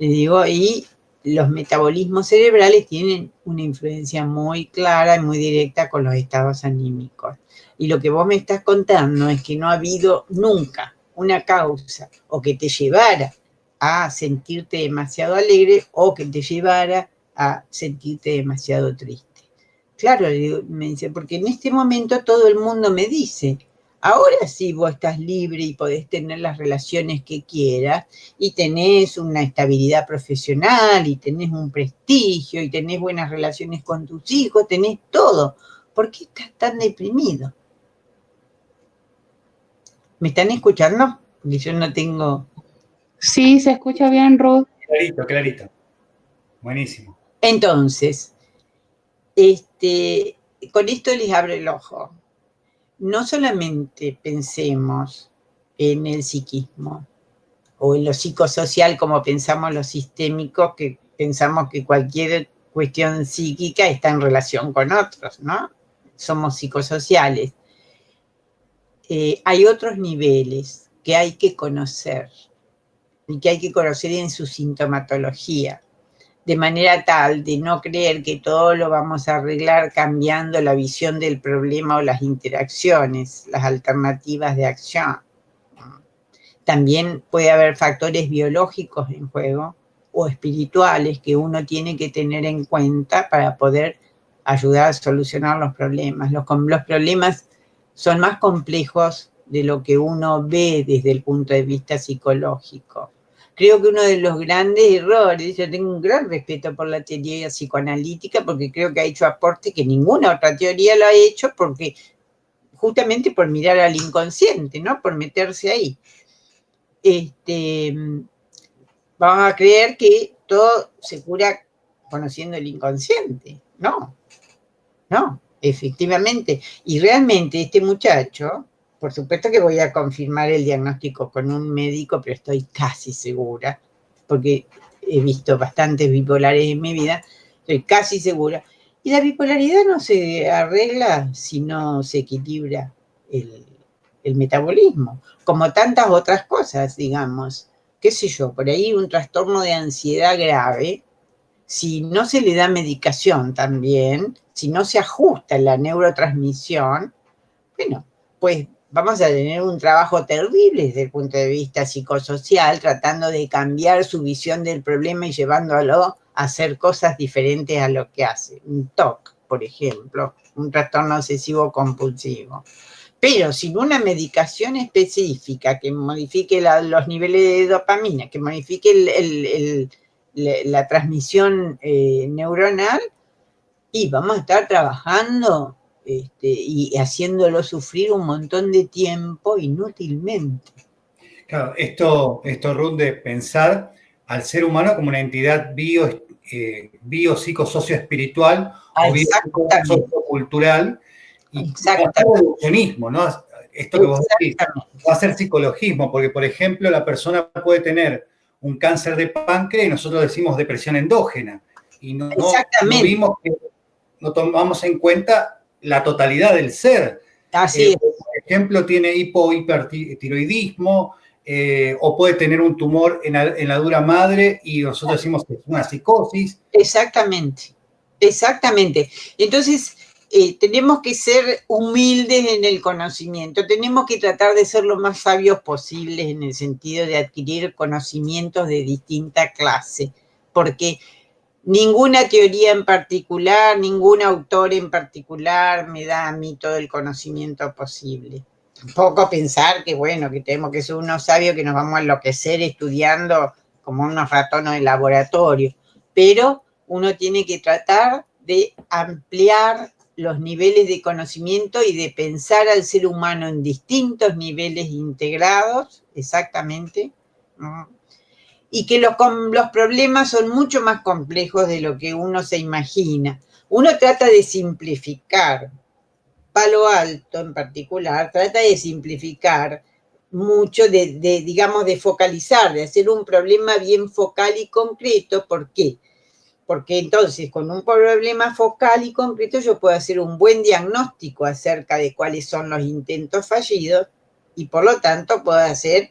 Le digo, y los metabolismos cerebrales tienen una influencia muy clara y muy directa con los estados anímicos. Y lo que vos me estás contando es que no ha habido nunca una causa o que te llevara a sentirte demasiado alegre o que te llevara a sentirte demasiado triste. Claro, me dice, porque en este momento todo el mundo me dice, ahora sí vos estás libre y podés tener las relaciones que quieras y tenés una estabilidad profesional y tenés un prestigio y tenés buenas relaciones con tus hijos, tenés todo. ¿Por qué estás tan deprimido? ¿Me están escuchando? Porque yo no tengo... Sí, se escucha bien, Ruth. Clarito, clarito. Buenísimo. Entonces, con esto les abro el ojo. No solamente pensemos en el psiquismo o en lo psicosocial como pensamos los sistémicos, que pensamos que cualquier cuestión psíquica está en relación con otros, ¿no? Somos psicosociales. Hay otros niveles que hay que conocer y que hay que conocer en su sintomatología, de manera tal de no creer que todo lo vamos a arreglar cambiando la visión del problema o las interacciones, las alternativas de acción. También puede haber factores biológicos en juego o espirituales que uno tiene que tener en cuenta para poder ayudar a solucionar los problemas. Los problemas son más complejos de lo que uno ve desde el punto de vista psicológico. Creo que uno de los grandes errores, yo tengo un gran respeto por la teoría psicoanalítica porque creo que ha hecho aporte que ninguna otra teoría lo ha hecho, porque justamente por mirar al inconsciente, ¿no? Por meterse ahí. Vamos a creer que todo se cura conociendo el inconsciente. No, efectivamente. Y realmente este muchacho, por supuesto que voy a confirmar el diagnóstico con un médico, pero estoy casi segura, porque he visto bastantes bipolares en mi vida, estoy casi segura. Y la bipolaridad no se arregla si no se equilibra el metabolismo, como tantas otras cosas, digamos. Qué sé yo, por ahí un trastorno de ansiedad grave, si no se le da medicación también, si no se ajusta la neurotransmisión, bueno, pues vamos a tener un trabajo terrible desde el punto de vista psicosocial, tratando de cambiar su visión del problema y llevándolo a hacer cosas diferentes a lo que hace. Un TOC, por ejemplo, un trastorno obsesivo compulsivo. Pero sin una medicación específica que modifique los niveles de dopamina, que modifique la transmisión neuronal, y vamos a estar trabajando y haciéndolo sufrir un montón de tiempo inútilmente. Claro, esto Ruth, de pensar al ser humano como una entidad biopsicosocioespiritual o biopsicocultural, y evolucionismo, ¿no? Esto que vos decís, va a ser psicologismo, porque, por ejemplo, la persona puede tener un cáncer de páncreas y nosotros decimos depresión endógena, y no vimos que no tomamos en cuenta la totalidad del ser. Así es. Por ejemplo, tiene hipohipertiroidismo, o puede tener un tumor en la dura madre y nosotros decimos que es una psicosis. Exactamente. Entonces, tenemos que ser humildes en el conocimiento, tenemos que tratar de ser lo más sabios posibles en el sentido de adquirir conocimientos de distinta clase, porque ninguna teoría en particular, ningún autor en particular me da a mí todo el conocimiento posible. Tampoco pensar que, bueno, que tenemos que ser unos sabios que nos vamos a enloquecer estudiando como unos ratones de laboratorio, pero uno tiene que tratar de ampliar los niveles de conocimiento y de pensar al ser humano en distintos niveles integrados, exactamente, y que los problemas son mucho más complejos de lo que uno se imagina. Uno trata de simplificar. Palo Alto, en particular, trata de simplificar mucho, digamos, de focalizar, de hacer un problema bien focal y concreto. ¿Por qué? Porque entonces, con un problema focal y concreto, yo puedo hacer un buen diagnóstico acerca de cuáles son los intentos fallidos y, por lo tanto, puedo hacer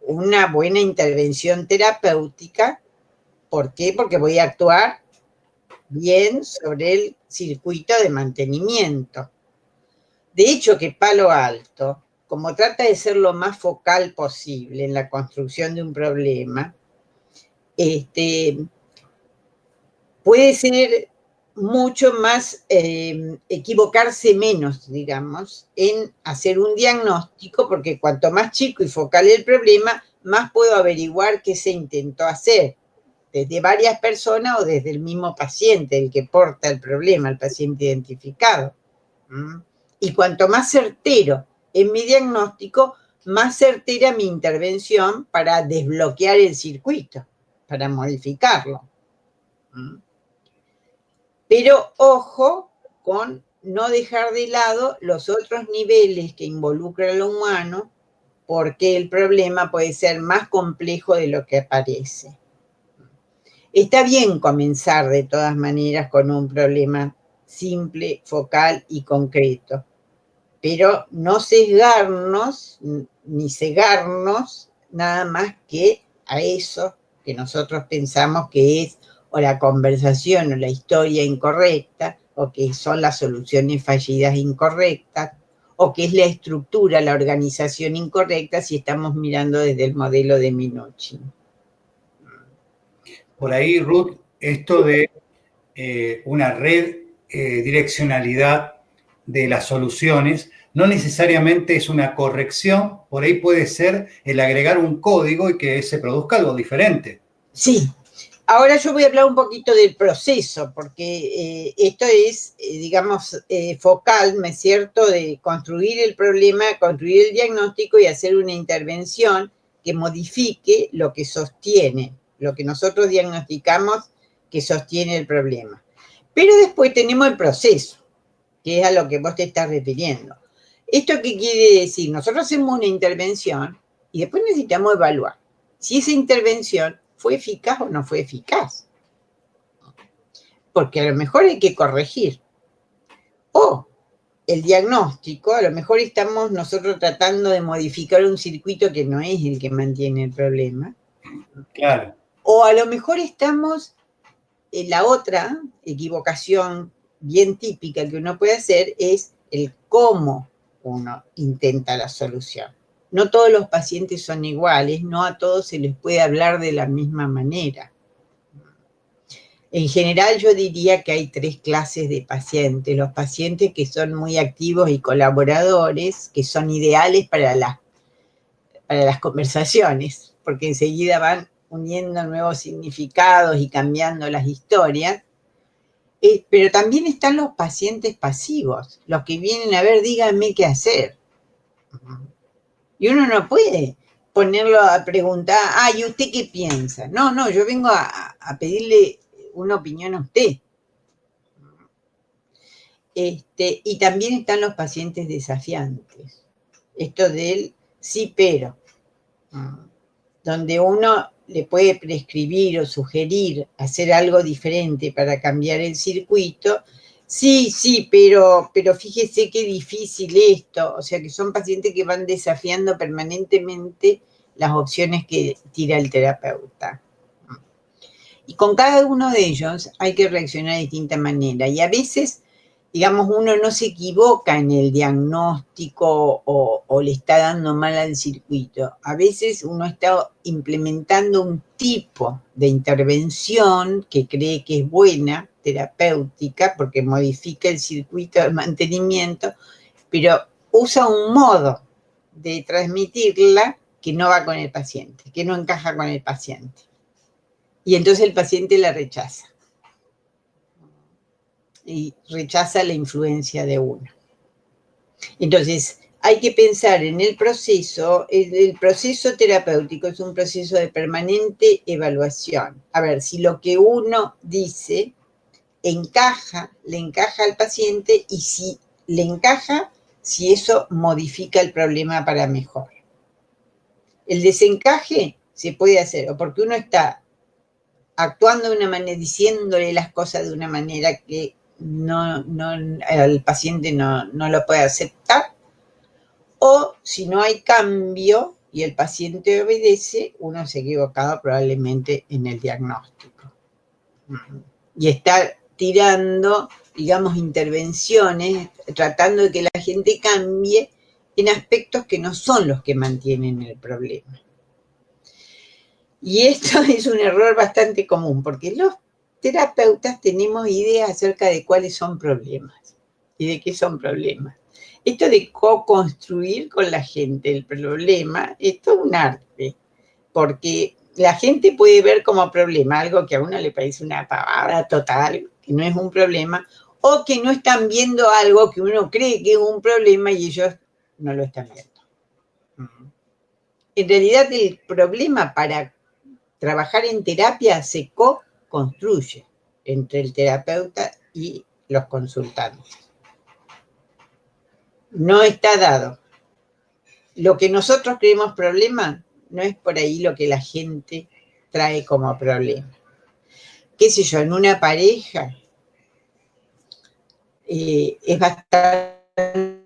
una buena intervención terapéutica. ¿Por qué? Porque voy a actuar bien sobre el circuito de mantenimiento. De hecho, que Palo Alto, como trata de ser lo más focal posible en la construcción de un problema, puede ser mucho más, equivocarse menos, digamos, en hacer un diagnóstico, porque cuanto más chico y focal el problema, más puedo averiguar qué se intentó hacer, desde varias personas o desde el mismo paciente, el que porta el problema, el paciente identificado. Y cuanto más certero en mi diagnóstico, más certera mi intervención para desbloquear el circuito. para modificarlo. Pero ojo con no dejar de lado los otros niveles que involucran a lo humano, porque el problema puede ser más complejo de lo que parece. Está bien comenzar de todas maneras con un problema simple, focal y concreto, pero no sesgarnos ni cegarnos nada más que a eso que nosotros pensamos que es o la conversación o la historia incorrecta, o que son las soluciones fallidas incorrectas, o que es la estructura, la organización incorrecta si estamos mirando desde el modelo de Minuchin. Por ahí, Ruth, esto de una red direccionalidad de las soluciones no necesariamente es una corrección, por ahí puede ser el agregar un código y que se produzca algo diferente. Sí. Ahora yo voy a hablar un poquito del proceso, porque esto es, digamos, focal, ¿no es cierto?, de construir el problema, construir el diagnóstico y hacer una intervención que modifique lo que sostiene, lo que nosotros diagnosticamos que sostiene el problema. Pero después tenemos el proceso, que es a lo que vos te estás refiriendo. ¿Esto qué quiere decir? Nosotros hacemos una intervención y después necesitamos evaluar si esa intervención ¿fue eficaz o no fue eficaz? Porque a lo mejor hay que corregir. O el diagnóstico, a lo mejor estamos nosotros tratando de modificar un circuito que no es el que mantiene el problema. Claro. O a lo mejor estamos en la otra equivocación bien típica que uno puede hacer es el cómo uno intenta la solución. No todos los pacientes son iguales, no a todos se les puede hablar de la misma manera. En general yo diría que hay 3 clases de pacientes. Los pacientes que son muy activos y colaboradores, que son ideales para las conversaciones, porque enseguida van uniendo nuevos significados y cambiando las historias. Pero también están los pacientes pasivos, los que vienen a ver, díganme qué hacer. Y uno no puede ponerlo a preguntar, ¿y usted qué piensa? No, yo vengo a pedirle una opinión a usted. Y también están los pacientes desafiantes. Esto del sí, pero. Donde uno le puede prescribir o sugerir hacer algo diferente para cambiar el circuito. Sí, pero fíjese qué difícil esto. O sea, que son pacientes que van desafiando permanentemente las opciones que tira el terapeuta. Y con cada uno de ellos hay que reaccionar de distinta manera. Y a veces, digamos, uno no se equivoca en el diagnóstico o le está dando mal al circuito. A veces uno está implementando un tipo de intervención que cree que es buena, terapéutica, porque modifica el circuito de mantenimiento, pero usa un modo de transmitirla que no va con el paciente, que no encaja con el paciente. Y entonces el paciente la rechaza. Y rechaza la influencia de uno. Entonces, hay que pensar en el proceso. El proceso terapéutico es un proceso de permanente evaluación. A ver, si lo que uno dice le encaja al paciente, y si le encaja, si eso modifica el problema para mejor. El desencaje se puede hacer o porque uno está actuando de una manera, diciéndole las cosas de una manera que el paciente no lo puede aceptar, o si no hay cambio y el paciente obedece, uno se ha equivocado probablemente en el diagnóstico. Y está tirando, digamos, intervenciones, tratando de que la gente cambie en aspectos que no son los que mantienen el problema. Y esto es un error bastante común, porque los terapeutas tenemos ideas acerca de cuáles son problemas y de qué son problemas. Esto de co-construir con la gente el problema es todo un arte, porque la gente puede ver como problema algo que a uno le parece una pavada total, que no es un problema, o que no están viendo algo que uno cree que es un problema y ellos no lo están viendo. En realidad el problema para trabajar en terapia se co-construye entre el terapeuta y los consultantes. No está dado. Lo que nosotros creemos problema no es por ahí lo que la gente trae como problema. Qué sé yo, en una pareja es bastante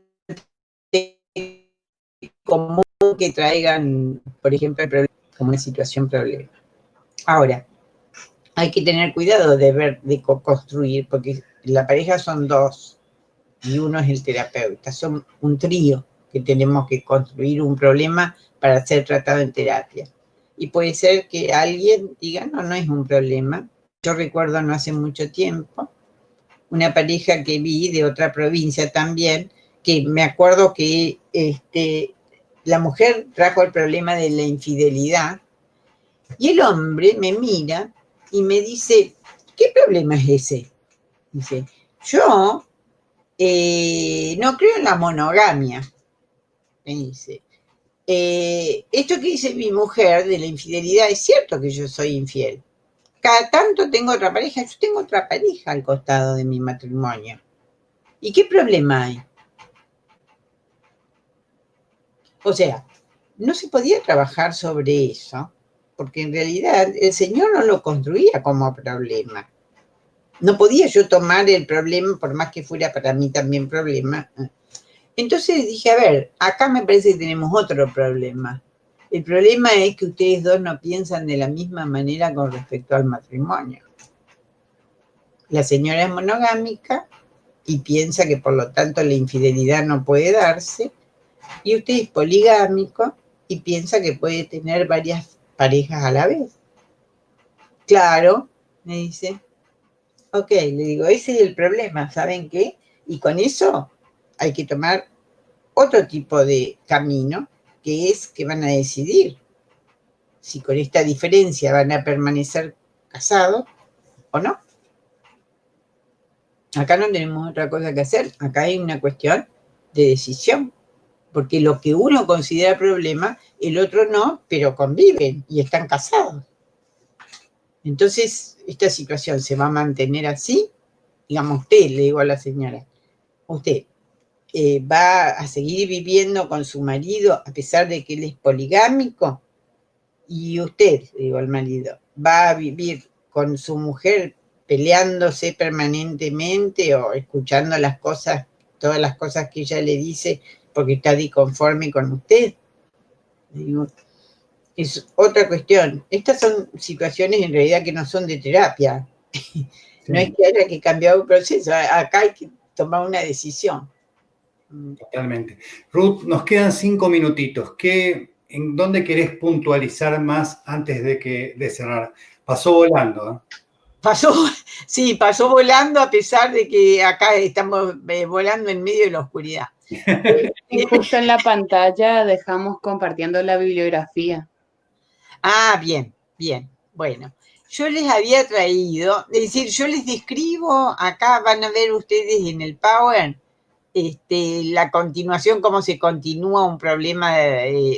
común que traigan, por ejemplo, el problema como una situación problema. Ahora, hay que tener cuidado de construir, porque la pareja son dos y uno es el terapeuta. Son un trío que tenemos que construir un problema para ser tratado en terapia. Y puede ser que alguien diga, no es un problema. Yo recuerdo no hace mucho tiempo una pareja que vi de otra provincia también, que me acuerdo que la mujer trajo el problema de la infidelidad y el hombre me mira y me dice, ¿qué problema es ese? Dice, yo no creo en la monogamia. Me dice, esto que dice mi mujer de la infidelidad, es cierto que yo soy infiel. Cada tanto tengo otra pareja, yo tengo otra pareja al costado de mi matrimonio. ¿Y qué problema hay? O sea, no se podía trabajar sobre eso, porque en realidad el Señor no lo construía como problema. No podía yo tomar el problema, por más que fuera para mí también problema. Entonces dije, a ver, acá me parece que tenemos otro problema. El problema es que ustedes dos no piensan de la misma manera con respecto al matrimonio. La señora es monogámica y piensa que por lo tanto la infidelidad no puede darse, y usted es poligámico y piensa que puede tener varias parejas a la vez. Claro, me dice. Ok, le digo, ese es el problema, ¿saben qué? Y con eso hay que tomar otro tipo de camino, que es que van a decidir si con esta diferencia van a permanecer casados o no. Acá no tenemos otra cosa que hacer, acá hay una cuestión de decisión, porque lo que uno considera problema, el otro no, pero conviven y están casados. Entonces, esta situación se va a mantener así. Digamos, usted, le digo a la señora, usted va a seguir viviendo con su marido a pesar de que él es poligámico, y usted, le digo al marido, va a vivir con su mujer peleándose permanentemente o escuchando las cosas, todas las cosas que ella le dice porque está disconforme con usted. Le digo, es otra cuestión. Estas son situaciones en realidad que no son de terapia. Sí. No es que haya que cambiar un proceso, acá hay que tomar una decisión. Totalmente. Ruth, nos quedan 5 minutitos. ¿En dónde querés puntualizar más antes de cerrar? Pasó volando, ¿eh? Pasó volando, a pesar de que acá estamos volando en medio de la oscuridad. Y justo en la pantalla dejamos compartiendo la bibliografía. Ah, bien. Bueno, yo les había traído, es decir, yo les describo, acá van a ver ustedes en el Power, la continuación, cómo se continúa un problema,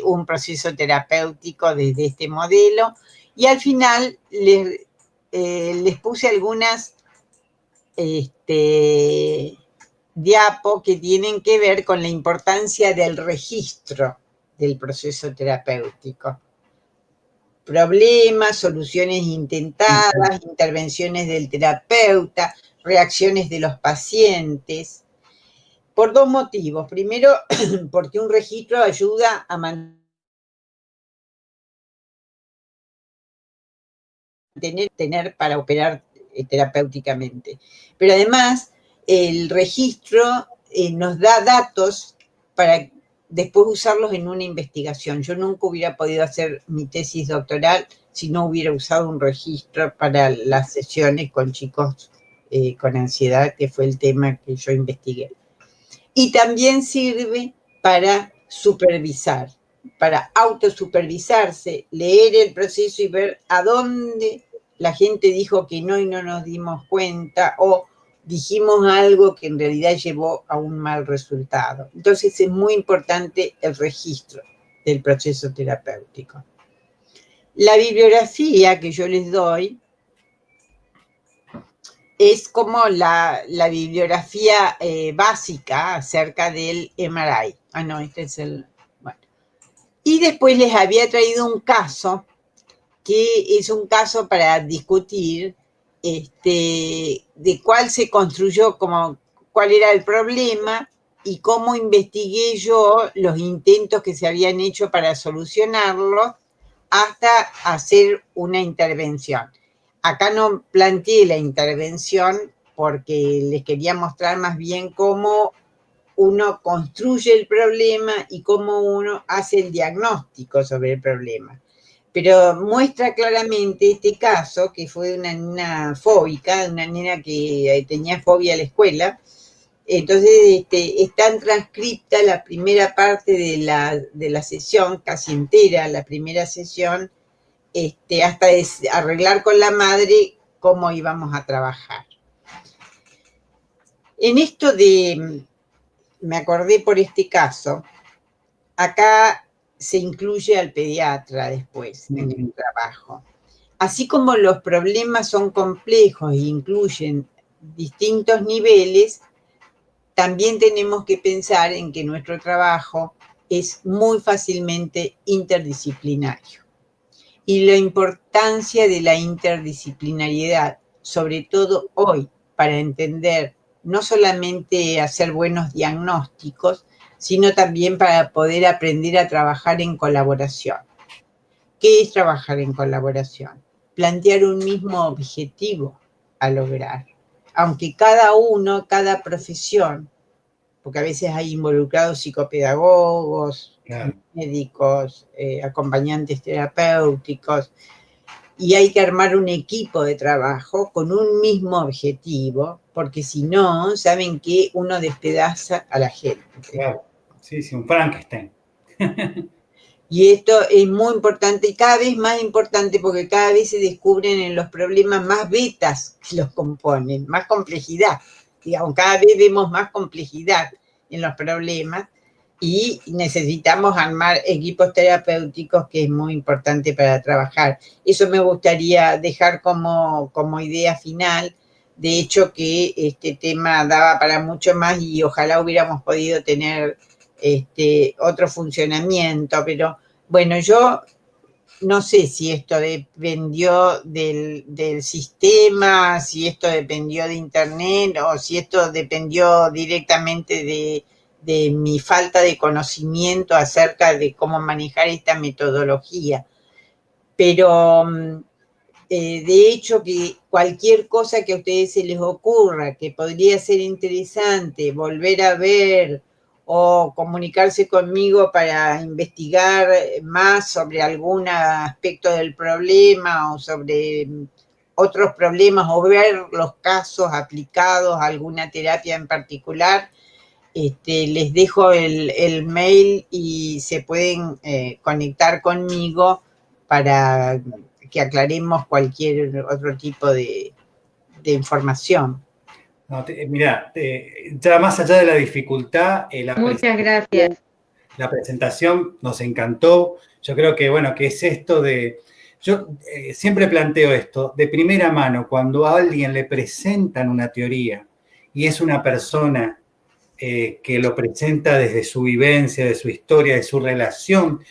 un proceso terapéutico desde este modelo, y al final les puse algunas diapos que tienen que ver con la importancia del registro del proceso terapéutico. Problemas, soluciones intentadas, intervenciones del terapeuta, reacciones de los pacientes, por dos motivos. Primero, porque un registro ayuda a tener para operar terapéuticamente. Pero además, el registro nos da datos para después usarlos en una investigación. Yo nunca hubiera podido hacer mi tesis doctoral si no hubiera usado un registro para las sesiones con chicos con ansiedad, que fue el tema que yo investigué. Y también sirve para supervisar, para autosupervisarse, leer el proceso y ver a dónde la gente dijo que no y no nos dimos cuenta, o dijimos algo que en realidad llevó a un mal resultado. Entonces es muy importante el registro del proceso terapéutico. La bibliografía que yo les doy es como la bibliografía básica acerca del MRI. Ah, no, este es el... Bueno. Y después les había traído un caso, que es un caso para discutir de cuál se construyó, cuál era el problema y cómo investigué yo los intentos que se habían hecho para solucionarlo hasta hacer una intervención. Acá no planteé la intervención porque les quería mostrar más bien cómo uno construye el problema y cómo uno hace el diagnóstico sobre el problema. Pero muestra claramente este caso, que fue de una nena fóbica, una nena que tenía fobia a la escuela. Entonces está transcripta la primera parte de la sesión, casi entera, la primera sesión, hasta arreglar con la madre cómo íbamos a trabajar. En esto me acordé por este caso, acá se incluye al pediatra después en el trabajo. Así como los problemas son complejos e incluyen distintos niveles, también tenemos que pensar en que nuestro trabajo es muy fácilmente interdisciplinario. Y la importancia de la interdisciplinariedad, sobre todo hoy, para entender no solamente hacer buenos diagnósticos, sino también para poder aprender a trabajar en colaboración. ¿Qué es trabajar en colaboración? Plantear un mismo objetivo a lograr. Aunque cada profesión, porque a veces hay involucrados psicopedagogos, claro, médicos, acompañantes terapéuticos, y hay que armar un equipo de trabajo con un mismo objetivo, porque si no, saben que uno despedaza a la gente. Claro, sí, un Frankenstein. Y esto es muy importante y cada vez más importante porque cada vez se descubren en los problemas más betas que los componen, más complejidad. Digamos, cada vez vemos más complejidad en los problemas y necesitamos armar equipos terapéuticos, que es muy importante para trabajar. Eso me gustaría dejar como idea final. De hecho, que este tema daba para mucho más y ojalá hubiéramos podido tener otro funcionamiento, pero bueno, yo no sé si esto dependió del sistema, si esto dependió de internet o si esto dependió directamente de mi falta de conocimiento acerca de cómo manejar esta metodología. Pero de hecho que cualquier cosa que a ustedes se les ocurra que podría ser interesante, volver a ver o comunicarse conmigo para investigar más sobre algún aspecto del problema o sobre otros problemas o ver los casos aplicados a alguna terapia en particular, les dejo el mail y se pueden conectar conmigo para que aclaremos cualquier otro tipo de información. No, mirá, ya más allá de la dificultad, muchas gracias. La presentación nos encantó. Yo creo que, bueno, que es esto de... Yo siempre planteo esto, de primera mano, cuando a alguien le presentan una teoría y es una persona que lo presenta desde su vivencia, de su historia, de su relación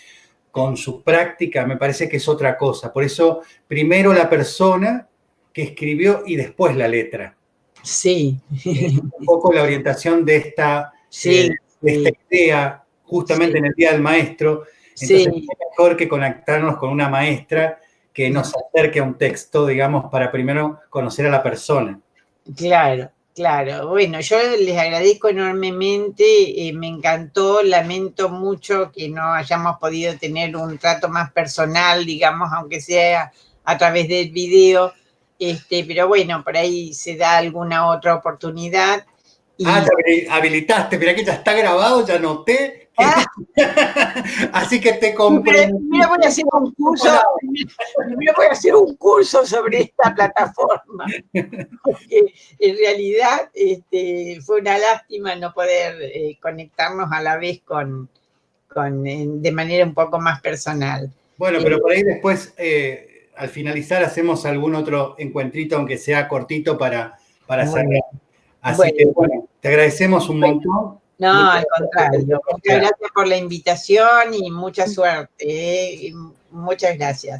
con su práctica, me parece que es otra cosa. Por eso, primero la persona que escribió y después la letra. Sí. Un poco la orientación de esta, sí, de esta idea, justamente en el Día del Maestro. Entonces, es mejor que conectarnos con una maestra que nos acerque a un texto, digamos, para primero conocer a la persona. Claro. Claro, bueno, yo les agradezco enormemente, me encantó, lamento mucho que no hayamos podido tener un trato más personal, digamos, aunque sea a través del video, pero bueno, por ahí se da alguna otra oportunidad. Y... Ah, te habilitaste, mira que ya está grabado, ya noté. Así que te comprendo. Primero voy a hacer un curso sobre esta plataforma. Porque en realidad fue una lástima no poder conectarnos a la vez de manera un poco más personal. Bueno, pero por ahí después, al finalizar, hacemos algún otro encuentrito, aunque sea cortito, para cerrar. Así que, bueno, te agradecemos un montón. No, al contrario. Muchas gracias por la invitación y mucha suerte. Muchas gracias.